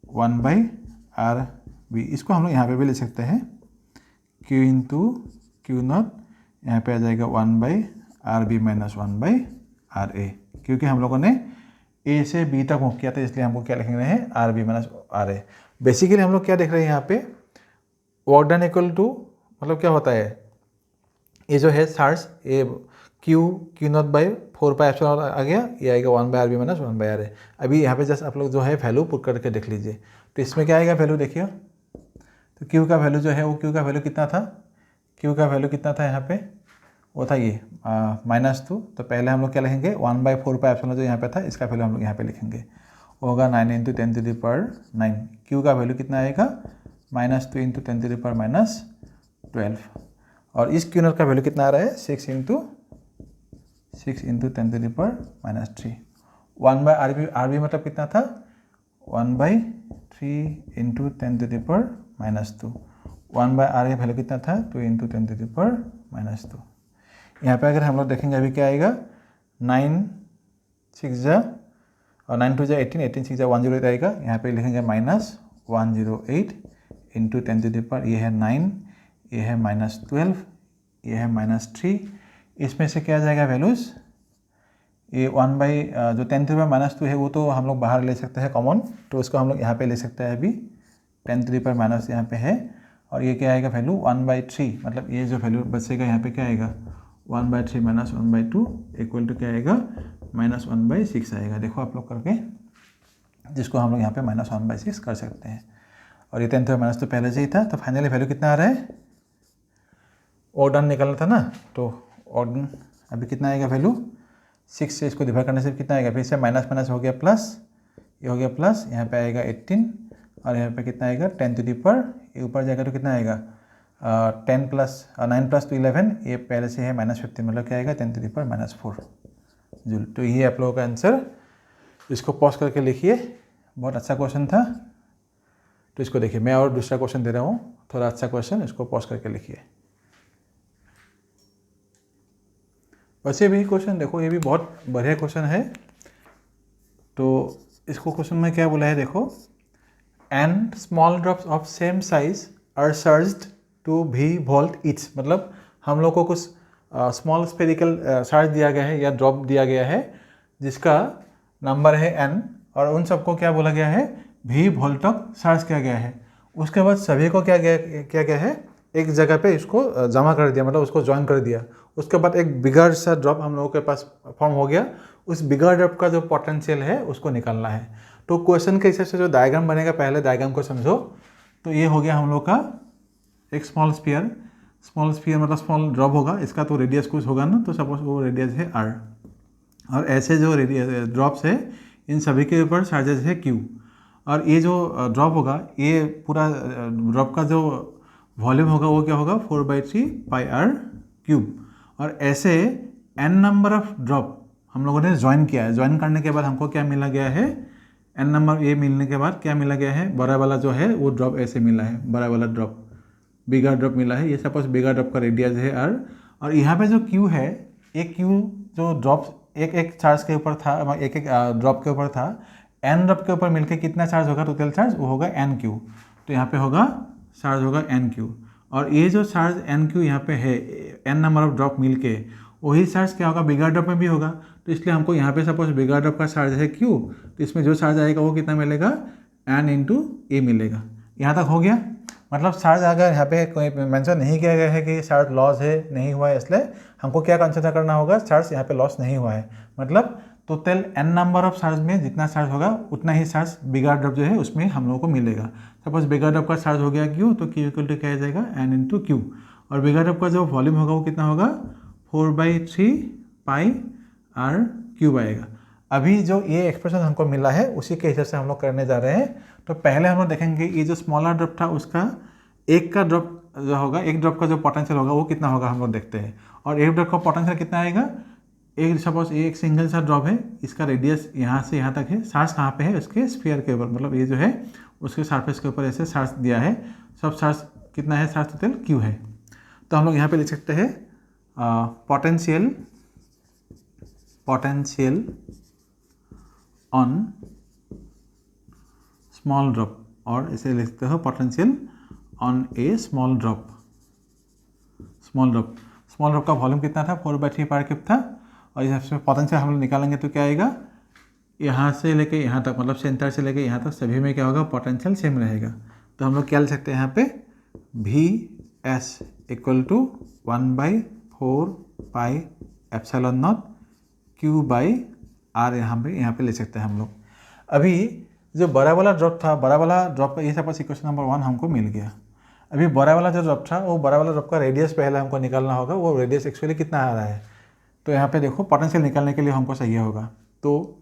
1/RB, इसको हम लोग यहाँ पे भी लिख सकते हैं Q इंटू क्यू नॉट, यहाँ पे आ जाएगा 1/RB माइनस 1/RA, क्योंकि हम लोगों ने A से B तक मूव किया था, इसलिए हमको क्या लिखेंगे है, RB माइनस RA। बेसिकली हम लोग क्या देख रहे हैं यहाँ पे, वर्क डन इक्वल टू, मतलब क्या होता है, ये जो है चार्ज ये q naught by 4 pi epsilon आ गया, ये आएगा 1/RB माइनस 1/RA। अभी यहाँ पे जस्ट आप लोग जो है वैल्यू पुट करके देख लीजिए, तो इसमें क्या आएगा वैल्यू देखिए, तो क्यू का वैल्यू जो है वो क्यू का वैल्यू कितना था, क्यू का वैल्यू कितना था यहाँ पे, वो था ये -2, तो पहले हम लोग क्या लिखेंगे 1/4 पाई एप्सिलॉन जो यहाँ पे था, इसका वैल्यू हम लोग यहाँ पे लिखेंगे, वो होगा 9 × 10⁻⁹। क्यू का वैल्यू कितना आएगा, -2 × 10⁻12, और इस क्यू नॉट का वैल्यू कितना आ रहा है, 6 × 10⁻3। 1/RB मतलब कितना था, 1/3 × 10⁻²। 1/RA वैल्यू कितना था, 2 × 10⁻²। यहाँ पे अगर हम लोग देखेंगे अभी क्या आएगा, 9 6 और 9 2 18, 18 6 108 आएगा, यहाँ पे लिखेंगे -108 × 10⁻, ये है 9, ये है -12, ये है -3, इसमें से क्या जाएगा वैल्यूज़, ये जो 10⁻² है वो तो हम लोग बाहर ले सकते हैं कॉमन, तो उसको हम लोग यहाँ पे ले सकते हैं, अभी 10⁻⁻ यहाँ पे है, और ये क्या आएगा वैल्यू 1/3, मतलब ये जो वैल्यू बचेगा यहाँ पे क्या आएगा 1/3 माइनस 1/2 इक्वल टू क्या आएगा -1/6 आएगा। देखो आप लोग करके, जिसको हम लोग यहाँ पे -1/6 कर सकते हैं, और ये 10⁻² तो पहले से ही था, तो फाइनली वैल्यू कितना आ रहा है, ऑर्डन निकलना था ना, तो ऑर्डन अभी कितना आएगा वैल्यू, 6 से इसको डिवाइड करने से कितना आएगा, फिर से माइनस माइनस हो गया प्लस, ये हो गया प्लस, यहाँ पे आएगा 18, और यहाँ पे कितना आएगा 10⁻, ये ऊपर जाएगा तो कितना आएगा 9 + 2 11, ये पहले से है -15, मतलब क्या आएगा 10⁻⁻4 जूल। तो ये आप लोगों का आंसर, इसको पॉज करके लिखिए, बहुत अच्छा क्वेश्चन था। तो इसको देखिए, मैं और दूसरा क्वेश्चन दे रहा हूँ, थोड़ा अच्छा क्वेश्चन, इसको पॉज करके लिखिए। वैसे भी क्वेश्चन देखो, ये भी बहुत बढ़िया क्वेश्चन है। तो इसको क्वेश्चन में क्या बोला है देखो, and small drops of same size are charged to भी वोल्ट ईच, मतलब हम लोग को कुछ स्मॉल स्फेरिकल चार्ज दिया गया है या ड्रॉप दिया गया है जिसका नंबर है n, और उन सबको क्या बोला गया है, भी वोल्ट तक चार्ज किया गया है। उसके बाद सभी को क्या गया है, एक जगह पे इसको जमा कर दिया, मतलब उसको ज्वाइन कर दिया। उसके बाद एक बिगर सा ड्रॉप हम लोगों के पास फॉर्म हो गया, उस बिगर ड्रॉप का जो पोटेंशियल है उसको निकालना है। तो क्वेश्चन के हिसाब से जो डायग्राम बनेगा, पहले डायग्राम को समझो। तो ये हो गया हम लोग का एक स्मॉल स्फीयर मतलब स्मॉल ड्रॉप होगा, इसका तो रेडियस कुछ होगा ना, तो सपोज वो रेडियस है r, और ऐसे जो ड्रॉप्स है इन सभी के ऊपर चार्जेस है q, और ये जो ड्रॉप होगा, ये पूरा ड्रॉप का जो वॉल्यूम होगा वो क्या होगा 4/3 पाई r³, और ऐसे n नंबर ऑफ ड्रॉप हम लोगों ने ज्वाइन किया है। ज्वाइन करने के बाद हमको क्या मिला गया है, n नंबर ये मिलने के बाद क्या मिला गया है, बड़ा वाला जो है वो ड्रॉप ऐसे मिला है, बड़ा वाला ड्रॉप बिगर ड्रॉप मिला है। ये सपोज बिगर ड्रॉप का रेडियस है r, और यहाँ पे जो q है, एक q जो ड्रॉप एक चार्ज के ऊपर था, एक ड्रॉप के ऊपर था, n ड्रॉप के ऊपर मिलके कितना चार्ज होगा, टोटल चार्ज वो होगा nq। तो यहाँ पे होगा चार्ज होगा nq, और ये जो चार्ज nq यहाँ पे है, n नंबर ऑफ ड्रॉप मिलके, वही चार्ज क्या होगा बिगर ड्रॉप में भी होगा। तो इसलिए हमको यहाँ पे सपोज बिगर ड्रॉप का चार्ज है q, तो इसमें जो चार्ज आएगा वो कितना मिलेगा, n × a मिलेगा। यहाँ तक हो गया। मतलब चार्ज अगर यहाँ पे कोई मेंशन नहीं किया गया है कि चार्ज लॉस है, नहीं हुआ है, इसलिए हमको क्या कंसिडर करना होगा, चार्ज यहाँ पे लॉस नहीं हुआ है। मतलब total n number of charge में जितना चार्ज होगा उतना ही चार्ज बिगर ड्रॉप जो है उसमें हम लोगों को मिलेगा। सपोज बिगर ड्रॉप का चार्ज हो गया q, तो q इक्वल टू क्या आ जाएगा n × q, और बिगर ड्रॉप का जो वॉल्यूम होगा वो कितना होगा 4/3 पाई r³ आएगा। अभी जो ये एक्सप्रेशन हमको मिला है उसी के हिसाब से हम लोग करने जा रहे हैं। तो पहले हम लोग देखेंगे ये जो स्मॉलर ड्रॉप था उसका एक का ड्रॉप जो होगा, एक ड्रॉप का जो पोटेंशियल होगा वो कितना होगा हम लोग देखते हैं। और एक ड्रॉप का पोटेंशियल कितना आएगा, एक सपोज ये एक सिंगल सा ड्रॉप है, इसका रेडियस यहाँ से यहाँ तक है, चार्ज कहाँ पे है, उसके स्फीयर के ऊपर, मतलब ये जो है उसके सरफेस के ऊपर ऐसे चार्ज दिया है, सब चार्ज कितना है, चार्ज टोटल क्यू है। तो हम लोग यहाँ पे लिख सकते हैं पोटेंशियल ऑन स्मॉल ड्रॉप, और इसे लिखते हो potential on A small drop. Small drop का वॉल्यूम कितना था, 4/3 पावर क्यूब था, और इस से पोटेंशियल हम लोग निकालेंगे तो क्या आएगा, यहाँ से लेके यहाँ तक, मतलब सेंटर से लेके यहाँ तक सभी में क्या होगा, पोटेंशियल सेम रहेगा। तो हम लोग क्या लिख सकते हैं यहाँ पे, VS इक्वल टू 1/4πε0 Q/R यहाँ पे ले सकते हैं हम लोग। अभी जो बड़ा वाला ड्रॉप था, बड़ा वाला ड्रॉप का ये सपोज इक्वेशन नंबर 1 हमको मिल गया। अभी बड़ा वाला जो ड्रॉप था, वो बड़ा वाला ड्रॉप का रेडियस पहले हमको निकालना होगा, वो रेडियस एक्चुअली कितना आ रहा है। तो यहाँ पे देखो पोटेंशियल निकालने के लिए हमको चाहिए होगा, तो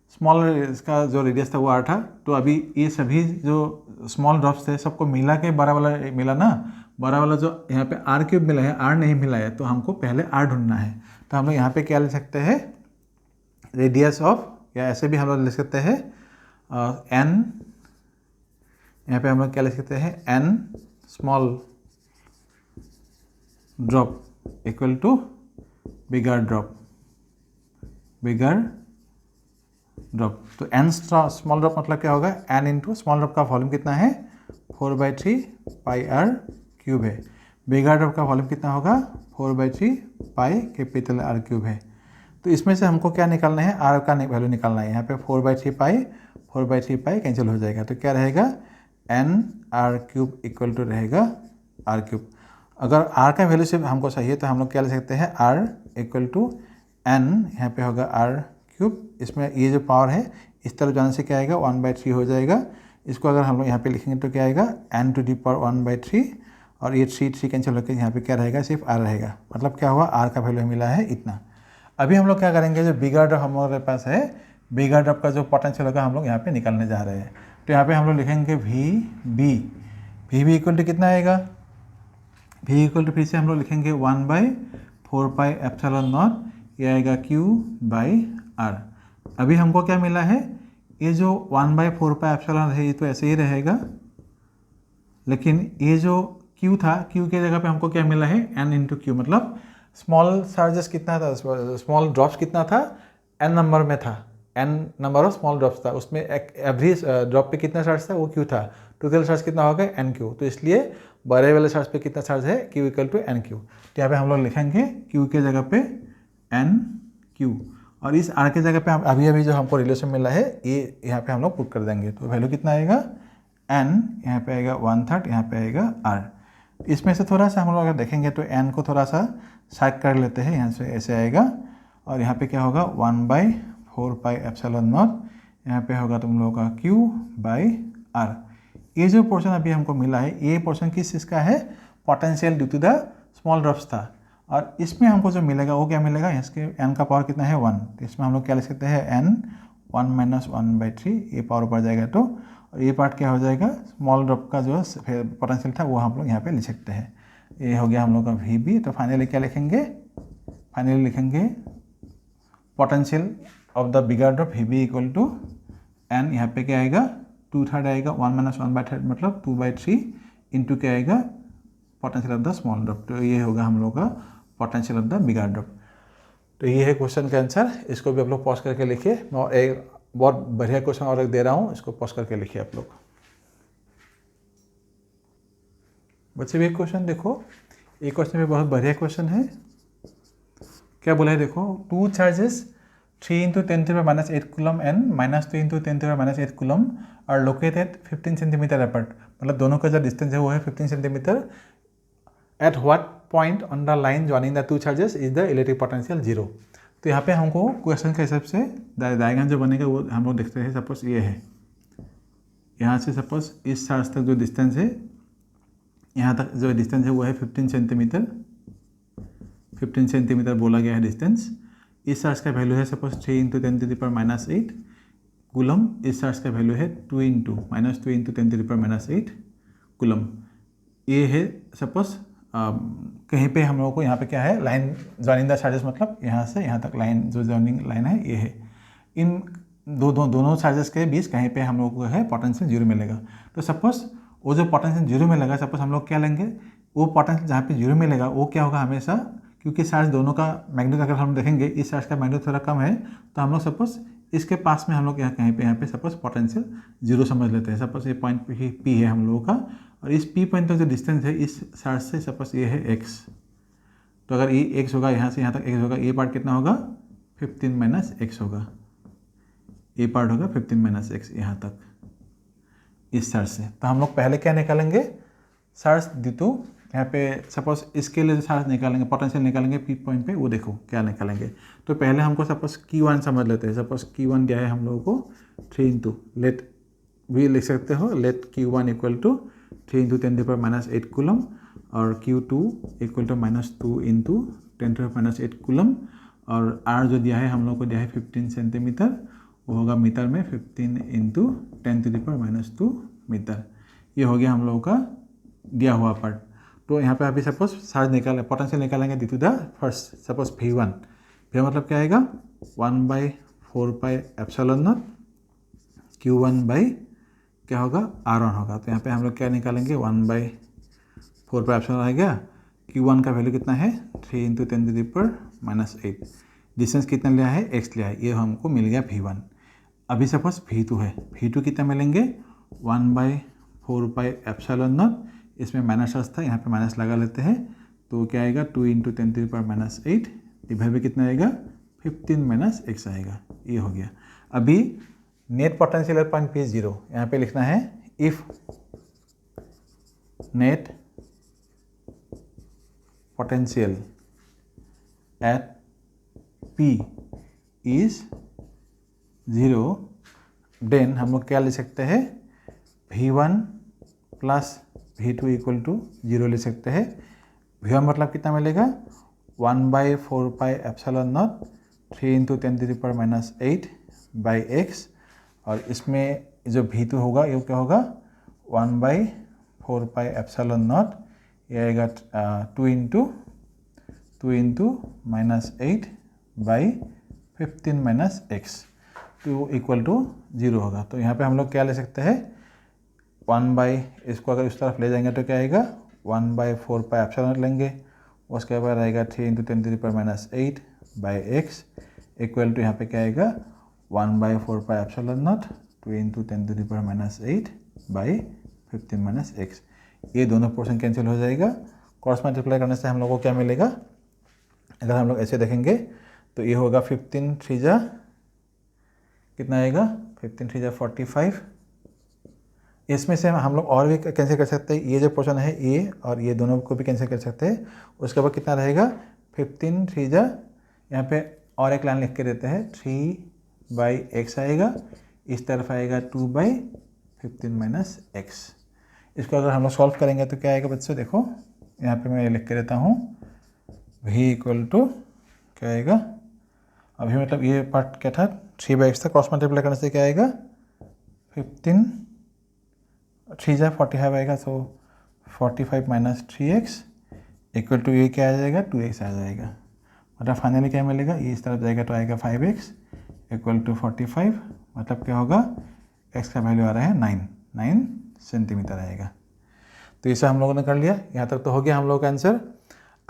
स्मॉल इसका जो रेडियस था वो R था। तो अभी ये सभी जो स्मॉल ड्रॉप्स थे सबको मिला के बड़ा वाला मिला ना, बड़ा वाला जो यहाँ पे R³ मिला है, R नहीं मिला है, तो हमको पहले R ढूंढना है। तो हम लोग यहाँ पे क्या ले सकते हैं, रेडियस ऑफ, या ऐसे भी हम लोग ले सकते हैं N, यहाँ पे हम लोग क्या ले सकते हैं, N small drop equal to bigger drop. तो n स्मॉल ड्रॉप मतलब क्या होगा, n इंटू स्मॉल ड्रॉप का वॉल्यूम कितना है, 4/3πr³ है। बिगर ड्रॉप का वॉल्यूम कितना होगा, 4/3πR³ है। तो इसमें से हमको क्या निकालना है, r का वैल्यू निकालना है। यहाँ पे 4/3π कैंसिल हो जाएगा, तो क्या रहेगा, nr³ इक्वल टू रहेगा r³। अगर r का वैल्यू से हमको चाहिए तो हम लोग क्या ले सकते हैं, r इक्वल टू n, यहाँ पे होगा r³, इसमें ये जो पावर है इस तरफ जाने से क्या आएगा, 1/3 हो जाएगा। इसको अगर हम लोग यहाँ पे लिखेंगे तो क्या आएगा, n⁻⁴ और ये 3 कैंसिल होकर यहाँ पे क्या रहेगा, सिर्फ r रहेगा। मतलब क्या हुआ, r का वैल्यू मिला है इतना। अभी हम लोग क्या करेंगे, जो बिगर ड्रॉप हमारे पास है, बिगर ड्रॉप का जो पोटेंशियल होगा हम लोग यहाँ पे निकालने जा रहे हैं। तो यहाँ पे हम लोग लिखेंगे VB इक्वल टू कितना आएगा, V इक्वल टू फिर से हम लोग लिखेंगे 1/4πε0, ये आएगा Q/R। अभी हमको क्या मिला है, ये जो 1/4πε है ये तो ऐसे ही रहेगा, लेकिन ये जो Q था, Q के जगह पे हमको क्या मिला है, N इंटू Q, मतलब स्मॉल चार्जेस कितना था, स्मॉल ड्रॉप्स कितना था, N नंबर में था, N number of small drops था, उसमें एवरेज ड्रॉप पे कितना चार्ज था, वो Q था। टोटल चार्ज कितना होगा, NQ। तो इसलिए बड़े वाले चार्ज पे कितना चार्ज है, Q इक्वल टू NQ। तो यहाँ पे हम लोग लिखेंगे Q के जगह पे NQ, और इस R के जगह पे हम अभी जो हमको रिलेशन मिला है ये यहाँ पे हम लोग पुट कर देंगे। तो वैल्यू कितना आएगा, N यहाँ पे आएगा 1/3, यहाँ पे आएगा R। इसमें से थोड़ा सा हम लोग अगर देखेंगे तो N को थोड़ा सा साइड कर लेते हैं, यहाँ से ऐसे आएगा, और यहाँ पे क्या होगा, 1/4πε0, यहाँ पे होगा तुम लोगों का Q/R। ये जो पोर्शन अभी हमको मिला है, ये पोर्शन किस चीज़ का है, potential due to the small drops था। और इसमें हमको जो मिलेगा वो क्या मिलेगा, इसके n का पावर कितना है, 1। तो इसमें हम लोग क्या लिख सकते हैं, n 1 - 1/3, ये पावर ऊपर जाएगा तो, और ये पार्ट क्या हो जाएगा, स्मॉल ड्रॉप का जो पोटेंशियल था वो हम लोग यहाँ पे लिख सकते हैं। ये हो गया हम लोग का VB। तो फाइनली क्या लिखेंगे, फाइनली लिखेंगे potential of the bigger drop VB equal to n, यहाँ पे क्या आएगा, 2/3 आएगा, 1 - 1/3 मतलब 2/3 इंटू क्या आएगा, potential of the small drop. तो ये होगा हम लोग का potential of the bigger drop. तो ये है क्वेश्चन का आंसर। इसको भी आप लोग पॉज करके लिखिए। मैं और एक बहुत बढ़िया क्वेश्चन और एक दे रहा हूँ, इसको पॉज करके लिखिए आप लोग। बच्चे भी एक क्वेश्चन देखो, ये क्वेश्चन भी बहुत बढ़िया क्वेश्चन है। क्या बोला है देखो, 2 charges 3 × 10⁻⁸ coulomb and -2 × 10⁻⁸ coulomb are located 15 centimetre apart. मतलब दोनों का जो डिस्टेंस है वो है 15 centimetre. At what point on the line joining the 2 charges is the electric potential 0। तो यहाँ पे हमको क्वेश्चन के हिसाब से डायग्राम जो बनेगा वो हम लोग देखते हैं। सपोज ये है, यहाँ से सपोज इस चार्ज तक जो डिस्टेंस है, यहाँ तक जो डिस्टेंस है वो है 15 सेंटीमीटर। 15 सेंटीमीटर बोला गया है डिस्टेंस। इस चार्ज का वैल्यू है सपोज 3 × 10⁻⁸ कूलम। इस चार्ज का वैल्यू है 2 × -2 × 10⁻⁸ कूलम। ये है सपोज कहीं पे हम लोगों को यहाँ पे क्या है, लाइन ज्वाइनिंग द चार्जेस, मतलब यहाँ से यहाँ तक लाइन जो ज्वाइनिंग लाइन है ये है। इन दोनों चार्जेस के बीच कहीं पे हम लोगों को है पोटेंशियल जीरो मिलेगा। तो सपोज वो जो पोटेंशियल जीरो मिलेगा, सपोज हम लोग क्या लेंगे, वो पोटेंशियल जहाँ पे जीरो मिलेगा वो क्या होगा हमेशा, क्योंकि चार्ज दोनों का मैग्नीट्यूड अगर हम देखेंगे इस चार्ज का मैग्नीट्यूड थोड़ा कम है, तो हम लोग सपोज इसके पास में हम लोग यहाँ पे सपोज पोटेंशियल जीरो समझ लेते हैं। सपोज ये पॉइंट पी है हम लोगों का, और इस पी पॉइंट तक जो डिस्टेंस है इस चार्ज से सपोज ये है एक्स। तो अगर ये एक्स होगा, यहाँ से यहाँ तक एक्स होगा, ये पार्ट कितना होगा 15 माइनस एक्स होगा, ये पार्ट होगा 15 माइनस एक्स यहाँ तक इस चार्ज से। तो हम लोग पहले क्या निकालेंगे, चार्ज D2 यहाँ पे सपोज इसके लिए चार्ज निकालेंगे, पोटेंशियल निकालेंगे पी पॉइंट पे, वो देखो क्या निकालेंगे। तो पहले हमको सपोज Q1 समझ लेते हैं। सपोज Q1 दिया है हम लोगों को 3 इंटू, लेट भी लिख सकते हो, let Q1 equal to 3 into 10⁻⁸ coulomb, और Q2 equal to -2 into 10⁻⁸ coulomb, और R जो दिया है हम लोग को दिया है 15 सेंटीमीटर, वो होगा मीटर में 15 इंटू 10⁻⁻2 मीटर। ये हो गया हम लोगों का दिया हुआ पार्ट। तो यहाँ पे अभी सपोज चार्ज निकालें, पोटेंशियल निकालेंगे due to the first, suppose V1 मतलब क्या आएगा 1/4πε0 Q1 बाई क्या होगा R1 होगा। तो यहाँ पे हम लोग क्या निकालेंगे 1/4πε आ गया। Q1 का वैल्यू कितना है 3 इंटू 10⁻⁸। डिस्टेंस कितना लिया है x लिया है, ये हमको मिल गया V1। अभी सपोज V2 है, V2 कितना मिलेंगे 1/4πε0, इसमें माइनस चार्ज था, यहाँ पे माइनस लगा लेते हैं, तो क्या आएगा 2 इंटू 10⁻⁸ डिवाइड में कितना आएगा 15 माइनस एक्स आएगा। ये हो गया। अभी नेट पोटेंशियल पॉइंट P 0 यहाँ पे लिखना है, if net potential at P is 0, then हम लोग क्या ले सकते हैं V1 plus V2 equal to 0 ले सकते हैं। V1 मतलब कितना मिलेगा 1/4πε0 3 इंटू 10⁻⁸ बाई एक्स, और इसमें जो V2 होगा ये क्या होगा 1/4πε0, ये आएगा 2 into -8 by 15 minus x, 2 equal to 0 होगा। तो यहाँ पे हम लोग क्या ले सकते हैं 1 इसको अगर इस तरफ ले जाएंगे तो क्या आएगा 1/4πε0 लेंगे, उसके बाद आएगा 3 into 10⁻⁸ by x equal to यहाँ पे क्या आएगा 1/4πε0 2 इंटू 10⁻⁸ बाई 15 माइनस एक्स। ये दोनों पोर्शन कैंसिल हो जाएगा। क्रॉस मल्टीप्लाई करने से हम लोग को क्या मिलेगा, अगर हम लोग ऐसे देखेंगे तो ये होगा 15 3 कितना आएगा 15 3 45। इसमें से हम लोग और भी कैंसिल कर सकते हैं, ये जो पोर्शन है ये और ये दोनों को भी कैंसिल कर सकते हैं। उसके बाद कितना रहेगा 15 3 यहाँ पे और एक लाइन लिख के देते हैं 3/x आएगा, इस तरफ आएगा 2/15 माइनस एक्स। इसको अगर हम लोग सॉल्व करेंगे तो क्या आएगा बच्चों, देखो यहाँ पे मैं लिख के देता हूँ v इक्वल टू क्या आएगा, अभी मतलब ये पार्ट क्या था 3/x था, क्रॉस मल्टीप्लाई करने से क्या आएगा 15 3 45 आएगा, तो 45 माइनस 3x इक्वल टू ये क्या आ जाएगा 2x आ जाएगा। मतलब फाइनली क्या मिलेगा, ये इस तरफ जाएगा तो आएगा 5x इक्वल टू 45, मतलब क्या होगा x का वैल्यू आ रहा है 9 सेंटीमीटर आएगा। तो इसे हम लोगों ने कर लिया, यहाँ तक तो हो गया हम लोगों का आंसर।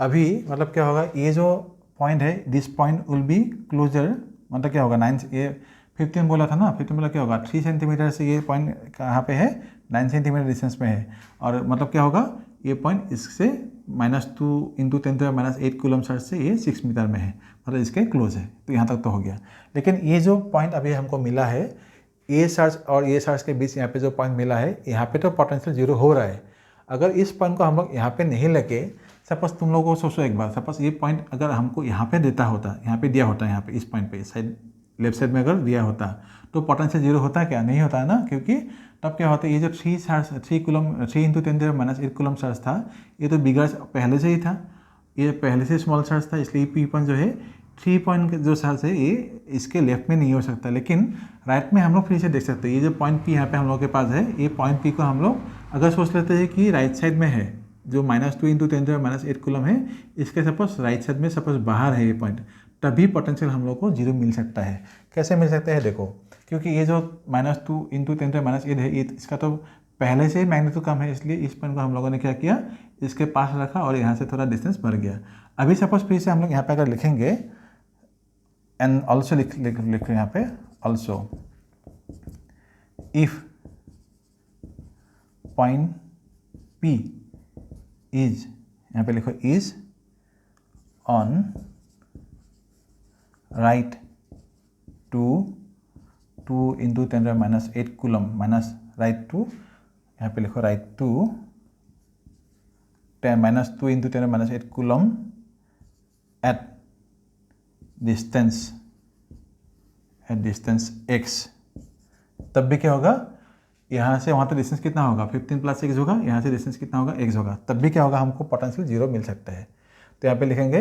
अभी मतलब क्या होगा, ये जो पॉइंट है this point will be closer, मतलब क्या होगा 9, ये 15 बोला था ना, 15 बोला क्या होगा 3 सेंटीमीटर से ये पॉइंट कहाँ पे है 9 सेंटीमीटर डिस्टेंस में है, और मतलब क्या होगा ये पॉइंट इससे -2 इंटू 10⁻⁸ कूलम चार्ज से ये 6 मीटर में है, मतलब इसके क्लोज है। तो यहाँ तक तो हो गया। लेकिन ये जो पॉइंट अभी हमको मिला है, ये चार्ज और ये चार्ज के बीच यहाँ पे जो पॉइंट मिला है, यहाँ पे तो पोटेंशियल जीरो हो रहा है। अगर इस पॉइंट को हम लोग यहाँ पे नहीं लेके, सपोज तुम लोगों को सोचो एक बार, सपोज ये पॉइंट अगर हमको यहाँ पे देता होता, यहाँ पे दिया होता, यहाँ पे इस पॉइंट पे साइड लेफ्ट साइड में अगर दिया होता तो पोटेंशियल जीरो होता क्या, नहीं होता है ना, क्योंकि तब क्या होता है ये जो 3 इंटू 10⁻⁸ कूलम चार्ज था, ये तो बिगर पहले से ही था, ये पहले से स्मॉल चार्ज था, इसलिए पी पॉइंट जो है 3 पॉइंट जो चार्ज है ये इसके लेफ्ट में नहीं हो सकता, लेकिन राइट में हम लोग फिर से देख सकते हैं। ये जो पॉइंट पी यहाँ पे हम लोग के पास है, ये पॉइंट पी को हम लोग अगर सोच लेते हैं कि राइट साइड में है, जो -2 इंटू 10⁻⁸ कूलम है, इसके सपोज राइट साइड में सपोज बाहर है ये पॉइंट, तभी पोटेंशियल हम लोग को 0 मिल सकता है। कैसे मिल सकता है देखो, क्योंकि ये जो -2 इंटू 10⁻⁸ है, इसका तो पहले से ही मैग्नीट्यूड कम है, इसलिए इस पॉइंट को हम लोगों ने क्या किया, इसके पास रखा और यहाँ से थोड़ा डिस्टेंस बढ़ गया। अभी सपोज फिर से हम लोग यहाँ पे अगर लिखेंगे एंड ऑल्सो लिख यहाँ पे also if point P is, यहाँ पे लिखो is on right to 2 into 10⁻⁸ coulomb minus right to, यहाँ पे लिखो right to -2 into 10⁻⁸ coulomb at distance x, तब भी क्या होगा, यहाँ से वहाँ तक डिस्टेंस कितना होगा, 15 + x होगा, यहाँ से डिस्टेंस कितना होगा, x होगा, तब भी क्या होगा, हमको पोटेंशियल 0 मिल सकता है। तो यहाँ पे लिखेंगे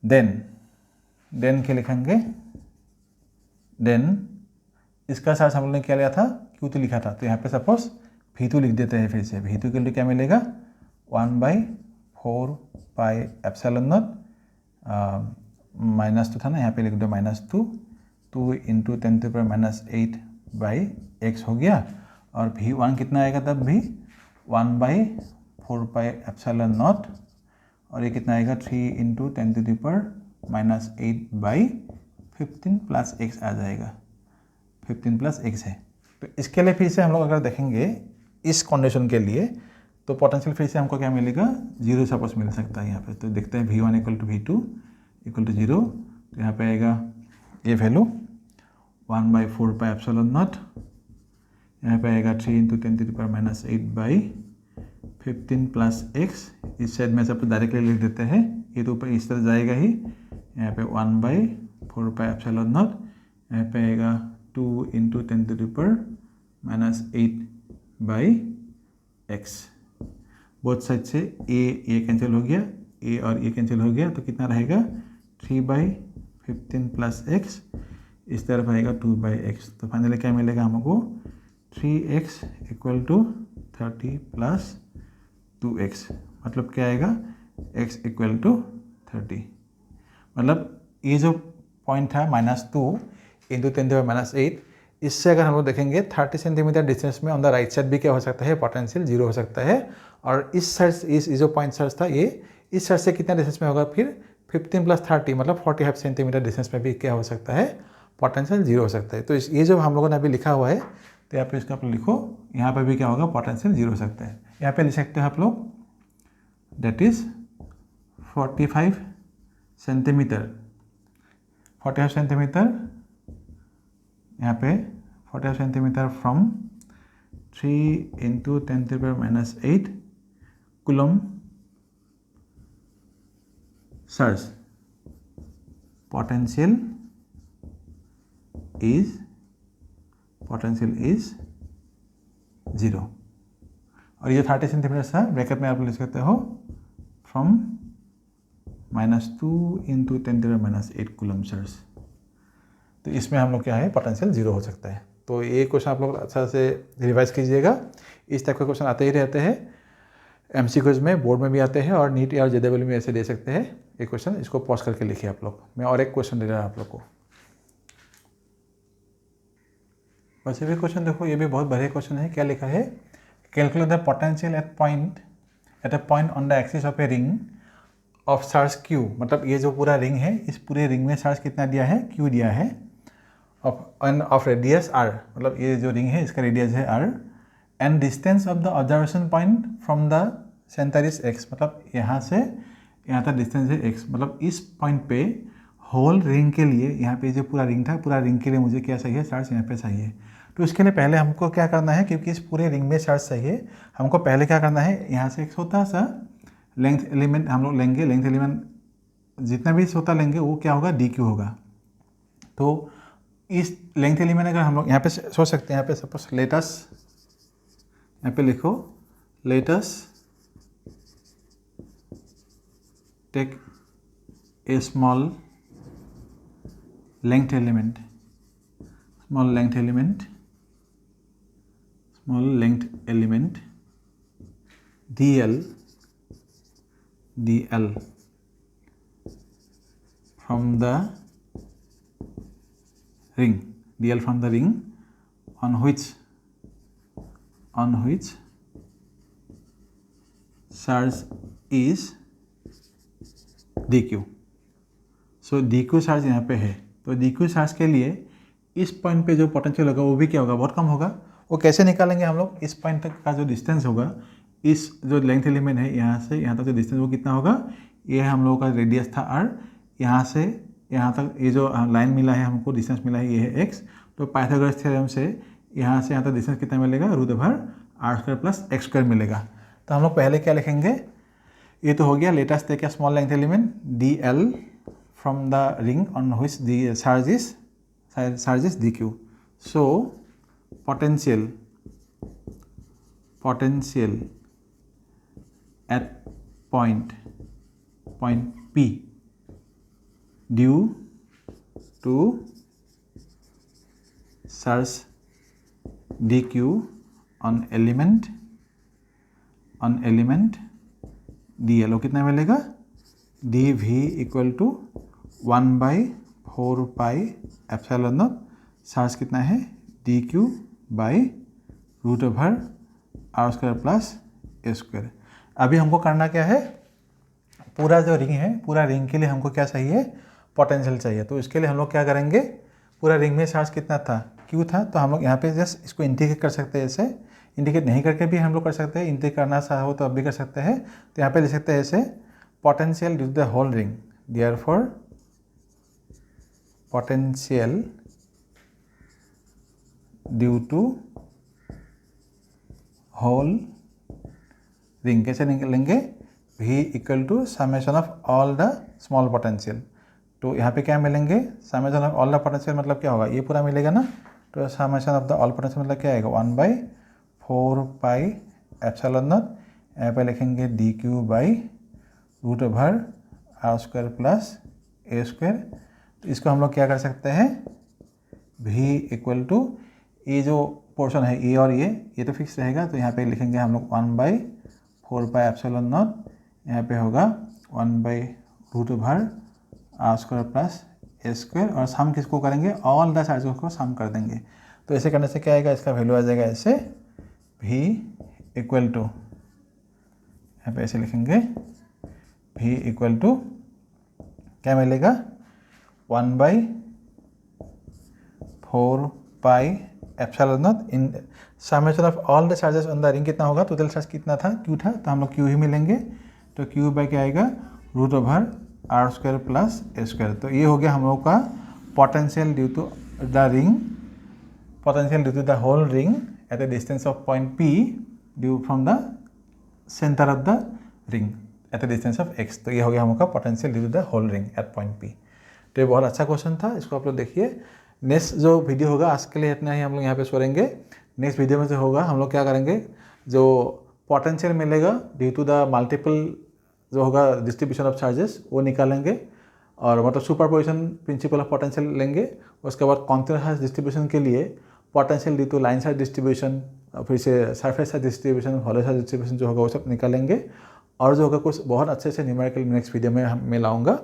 देन क्या लिखेंगे, देन इसका चार्ज हम लोग ने क्या लिया था, Q2 लिखा था, तो यहाँ पे सपोज V2 लिख देते हैं फिर से। V2 के लिए क्या मिलेगा, 1/4 पाई एप्सिलॉन नॉट, -2 था ना, यहाँ पे लिख दो -2 इंटू 10⁻⁸/x हो गया, और V1 कितना आएगा तब भी 1/4 पाई एप्सिलॉन नॉट, और ये कितना आएगा 3 इंटू 10⁻⁸ प्लस x आ जाएगा, 15 + x है। तो इसके लिए फिर से हम लोग अगर देखेंगे इस कंडीशन के लिए, तो पोटेंशियल फिर से हमको क्या मिलेगा, 0 सपोज मिल सकता है यहाँ पे। तो देखते हैं V1 = V2 = 0, तो यहाँ पे आएगा ये वैल्यू 1/4 पाई एप्सिलॉन नॉट, यहाँ पे आएगा 3 इंटू 10⁻⁸/15 प्लस x, इस साइड में सब डायरेक्टली लिख देते हैं, ये तो ऊपर इस तरह जाएगा ही, यहाँ पे 1/4 पाई एप्सिलॉन नॉट, यहाँ पे आएगा 2 इंटू 10⁻⁸/x, बोथ साइड से ये कैंसिल हो गया, ए और ये कैंसिल हो गया, तो कितना रहेगा 3/15 प्लस x, इस तरफ आएगा 2/x, तो फाइनली क्या मिलेगा हमको 3x = 30 प्लस 2x, मतलब क्या आएगा x = 30। मतलब ये जो पॉइंट था -2 इंटू 10⁻⁸, इससे अगर हम लोग देखेंगे 30 सेंटीमीटर डिस्टेंस में ऑन द राइट साइड भी क्या हो सकता है, पोटेंशियल 0 हो सकता है। और इस साइड इस जो पॉइंट सर्च था, ये इस साइड से कितना डिस्टेंस में होगा, फिर 15 + 30 मतलब 45 सेंटीमीटर डिस्टेंस में भी क्या हो सकता है, पोटेंशियल 0 हो सकता है। तो ये जो हम लोगों ने अभी लिखा हुआ है, तो यहाँ पे इसका आप लिखो, यहाँ पे भी क्या होगा, पोटेंशियल 0 हो सकता है। यहाँ पे लिख सकते हैं आप लोग, दैट इज 45 सेंटीमीटर, 45 सेंटीमीटर, यहाँ पे 45 centimetre from 3 into 10⁻⁸ coulomb search, potential is 0। और ये 30 सेंटीमीटर था, ब्रैकेट में आप लिख सकते हो फ्रॉम -2 इंटू 10⁻⁸ कूलम सर्च। तो इसमें हम लोग क्या है, पोटेंशियल 0 हो सकता है। तो ये क्वेश्चन आप लोग अच्छा से रिवाइज कीजिएगा, इस टाइप के क्वेश्चन आते ही रहते हैं, MCQs में, बोर्ड में भी आते हैं, और नीट या JEE में ऐसे दे सकते हैं ये क्वेश्चन। इसको पॉज करके लिखिए आप लोग। मैं और एक क्वेश्चन दे रहा हूँ आप लोग को, बस ये भी क्वेश्चन देखो, ये भी बहुत बढ़िया क्वेश्चन है। क्या लिखा है, calculate the potential at a point on the axis of a ring of charge Q, मतलब ये जो पूरा रिंग है, इस पूरे रिंग में चार्ज कितना दिया है, Q दिया है, ऑफ रेडियस R, मतलब ये जो रिंग है इसका रेडियस है R, and distance of the observation point from the centre is x, मतलब यहाँ से यहाँ तक डिस्टेंस है x, मतलब इस पॉइंट पे होल रिंग के लिए, यहाँ पे जो पूरा रिंग था, पूरा रिंग के लिए मुझे क्या चाहिए, चार्ज यहाँ पे चाहिए। तो इसके लिए पहले हमको क्या करना है, क्योंकि इस पूरे रिंग में चार्ज चाहिए, हमको पहले क्या करना है, यहाँ से एक छोटा सा लेंथ एलिमेंट हम लोग लेंगे, लेंथ एलिमेंट जितना भी छोटा लेंगे वो क्या होगा, dq होगा। तो इस लेंथ एलिमेंट अगर हम लोग यहाँ पे सोच सकते हैं, यहाँ पे सपोज लेटस, यहाँ पे लिखो let's take a small length element, small length element dl from the ring on which charge is dq। So dq charge यहाँ पे है, तो dq चार्ज के लिए इस पॉइंट पे जो पोटेंशियल होगा वो भी क्या होगा, बहुत कम होगा। वो कैसे निकालेंगे हम लोग, इस पॉइंट तक का जो डिस्टेंस होगा, इस जो लेंथ एलिमेंट है यहाँ से यहाँ तक जो डिस्टेंस वो कितना होगा, ये हम लोगों का रेडियस था r, यहाँ से यहाँ तक ये जो लाइन मिला है हमको, डिस्टेंस मिला है ये है x। तो पाइथागोरस थ्योरम से यहाँ तक डिस्टेंस कितना मिलेगा, √r² + x² मिलेगा। तो हम लोग पहले क्या लिखेंगे, ये तो हो गया, let us take a small length element dl from the ring on which the charge is dq। So potential at point P due to charge dq on element dl वो कितना मिलेगा, dv = 1/4 pi epsilon not, charge कितना है dq बाई √r² + a²। अभी हमको करना क्या है, पूरा जो रिंग है, पूरा रिंग के लिए हमको क्या चाहिए, पोटेंशियल चाहिए। तो इसके लिए हम लोग क्या करेंगे, पूरा रिंग में चार्ज कितना था, q था, तो हम लोग यहाँ पे जस्ट इसको इंटीग्रेट कर सकते हैं। ऐसे इंटीग्रेट नहीं करके भी हम लोग कर सकते हैं, इंटीग्रेट करना चाहो तो अब भी कर सकते हैं। तो यहाँ पे लिख सकते हैं ऐसे, potential due to the whole ring, therefore potential due to whole ring कैसे निकलेंगे, v = summation of all the small potential. तो यहाँ पे क्या मिलेंगे, summation of all the potential मतलब क्या होगा, ये पूरा मिलेगा ना। तो summation of the all potential मतलब क्या आएगा, 1/4 पाई एप्सिलॉन नॉट, यहाँ पे लिखेंगे dq बाई √r² + a²। तो इसको हम लोग क्या कर सकते हैं, v = ये जो पोर्शन है ये और ये तो फिक्स रहेगा, तो यहाँ पे लिखेंगे हम लोग 1/4 पाई एप्सिलॉन नॉट, यहाँ पे होगा 1/√r² + a², और सम किसको करेंगे, ऑल द चार्जेस को सम कर देंगे। तो ऐसे करने से क्या आएगा, इसका वैल्यू आ जाएगा ऐसे, v = यहाँ पे ऐसे लिखेंगे, v = क्या मिलेगा, 1/4 pi epsilon not in summation of all the charges on the ring कितना होगा, टोटल चार्ज कितना था, q था, तो हम लोग q ही मिलेंगे। तो q बाई क्या आएगा, √r² + a²। तो ये हो गया हम लोग का potential due to the ring, potential due to the whole ring at the distance of point P due from the centre of the ring at the distance of x। तो ये हो गया हम लोग का potential due to the whole ring at point P। तो ये बहुत अच्छा क्वेश्चन था, इसको आप लोग देखिए। नेक्स्ट जो वीडियो होगा, आज के लिए इतना ही हम लोग यहाँ पे छोड़ेंगे। नेक्स्ट वीडियो में जो होगा हम लोग क्या करेंगे, जो पोटेंशियल मिलेगा ड्यू टू द मल्टीपल जो होगा डिस्ट्रीब्यूशन ऑफ चार्जेस वो निकालेंगे, और मतलब सुपरपोजिशन प्रिंसिपल ऑफ पोटेंशियल लेंगे। उसके बाद कॉन्टिन्यूअस डिस्ट्रीब्यूशन के लिए potential due to line side distribution, फिर से surface side distribution, hollow side distribution जो होगा वो सब निकालेंगे। और जो होगा कुछ बहुत अच्छे से न्यूमेरिकल नेक्स्ट वीडियो में मैं लाऊंगा।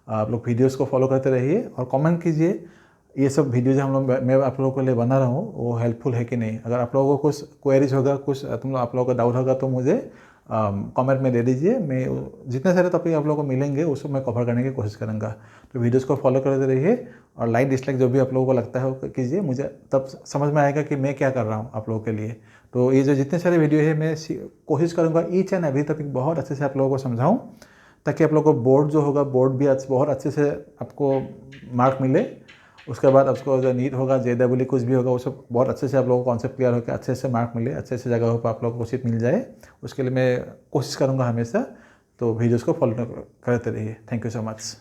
आप लोग वीडियोस को फॉलो करते रहिए और कमेंट कीजिए ये सब वीडियो जो मैं आप लोगों के लिए बना रहा हूँ वो हेल्पफुल है कि नहीं। अगर आप लोगों को कुछ क्वेरीज होगा, कुछ आप लोगों का डाउट होगा तो मुझे कमेंट में दे दीजिए। मैं जितने सारे टॉपिक आप लोगों को मिलेंगे उसको मैं कवर करने की कोशिश करूँगा। तो वीडियोस को फॉलो करते रहिए और लाइक डिसलाइक जो भी आप लोगों को लगता है वो कीजिए, मुझे तब समझ में आएगा कि मैं क्या कर रहा हूँ आप लोगों के लिए। तो ये जो जितने सारे वीडियो है मैं कोशिश करूँगा ईच एंड एवरी टॉपिक बहुत अच्छे से आप लोगों को समझाऊँ, ताकि आप लोगों को बोर्ड जो होगा बोर्ड भी बहुत अच्छे से आपको मार्क मिले। उसके बाद आपको जो नीट होगा, JEE कुछ भी होगा वो सब बहुत अच्छे से आप लोगों को कॉन्सेप्ट क्लियर होकर अच्छे से मार्क मिले, अच्छे से जगह पर आप लोगों को सीट मिल जाए। उसके लिए मैं कोशिश करूँगा हमेशा। तो वीडियोज़ को फॉलो करते रहिए। Thank you so much.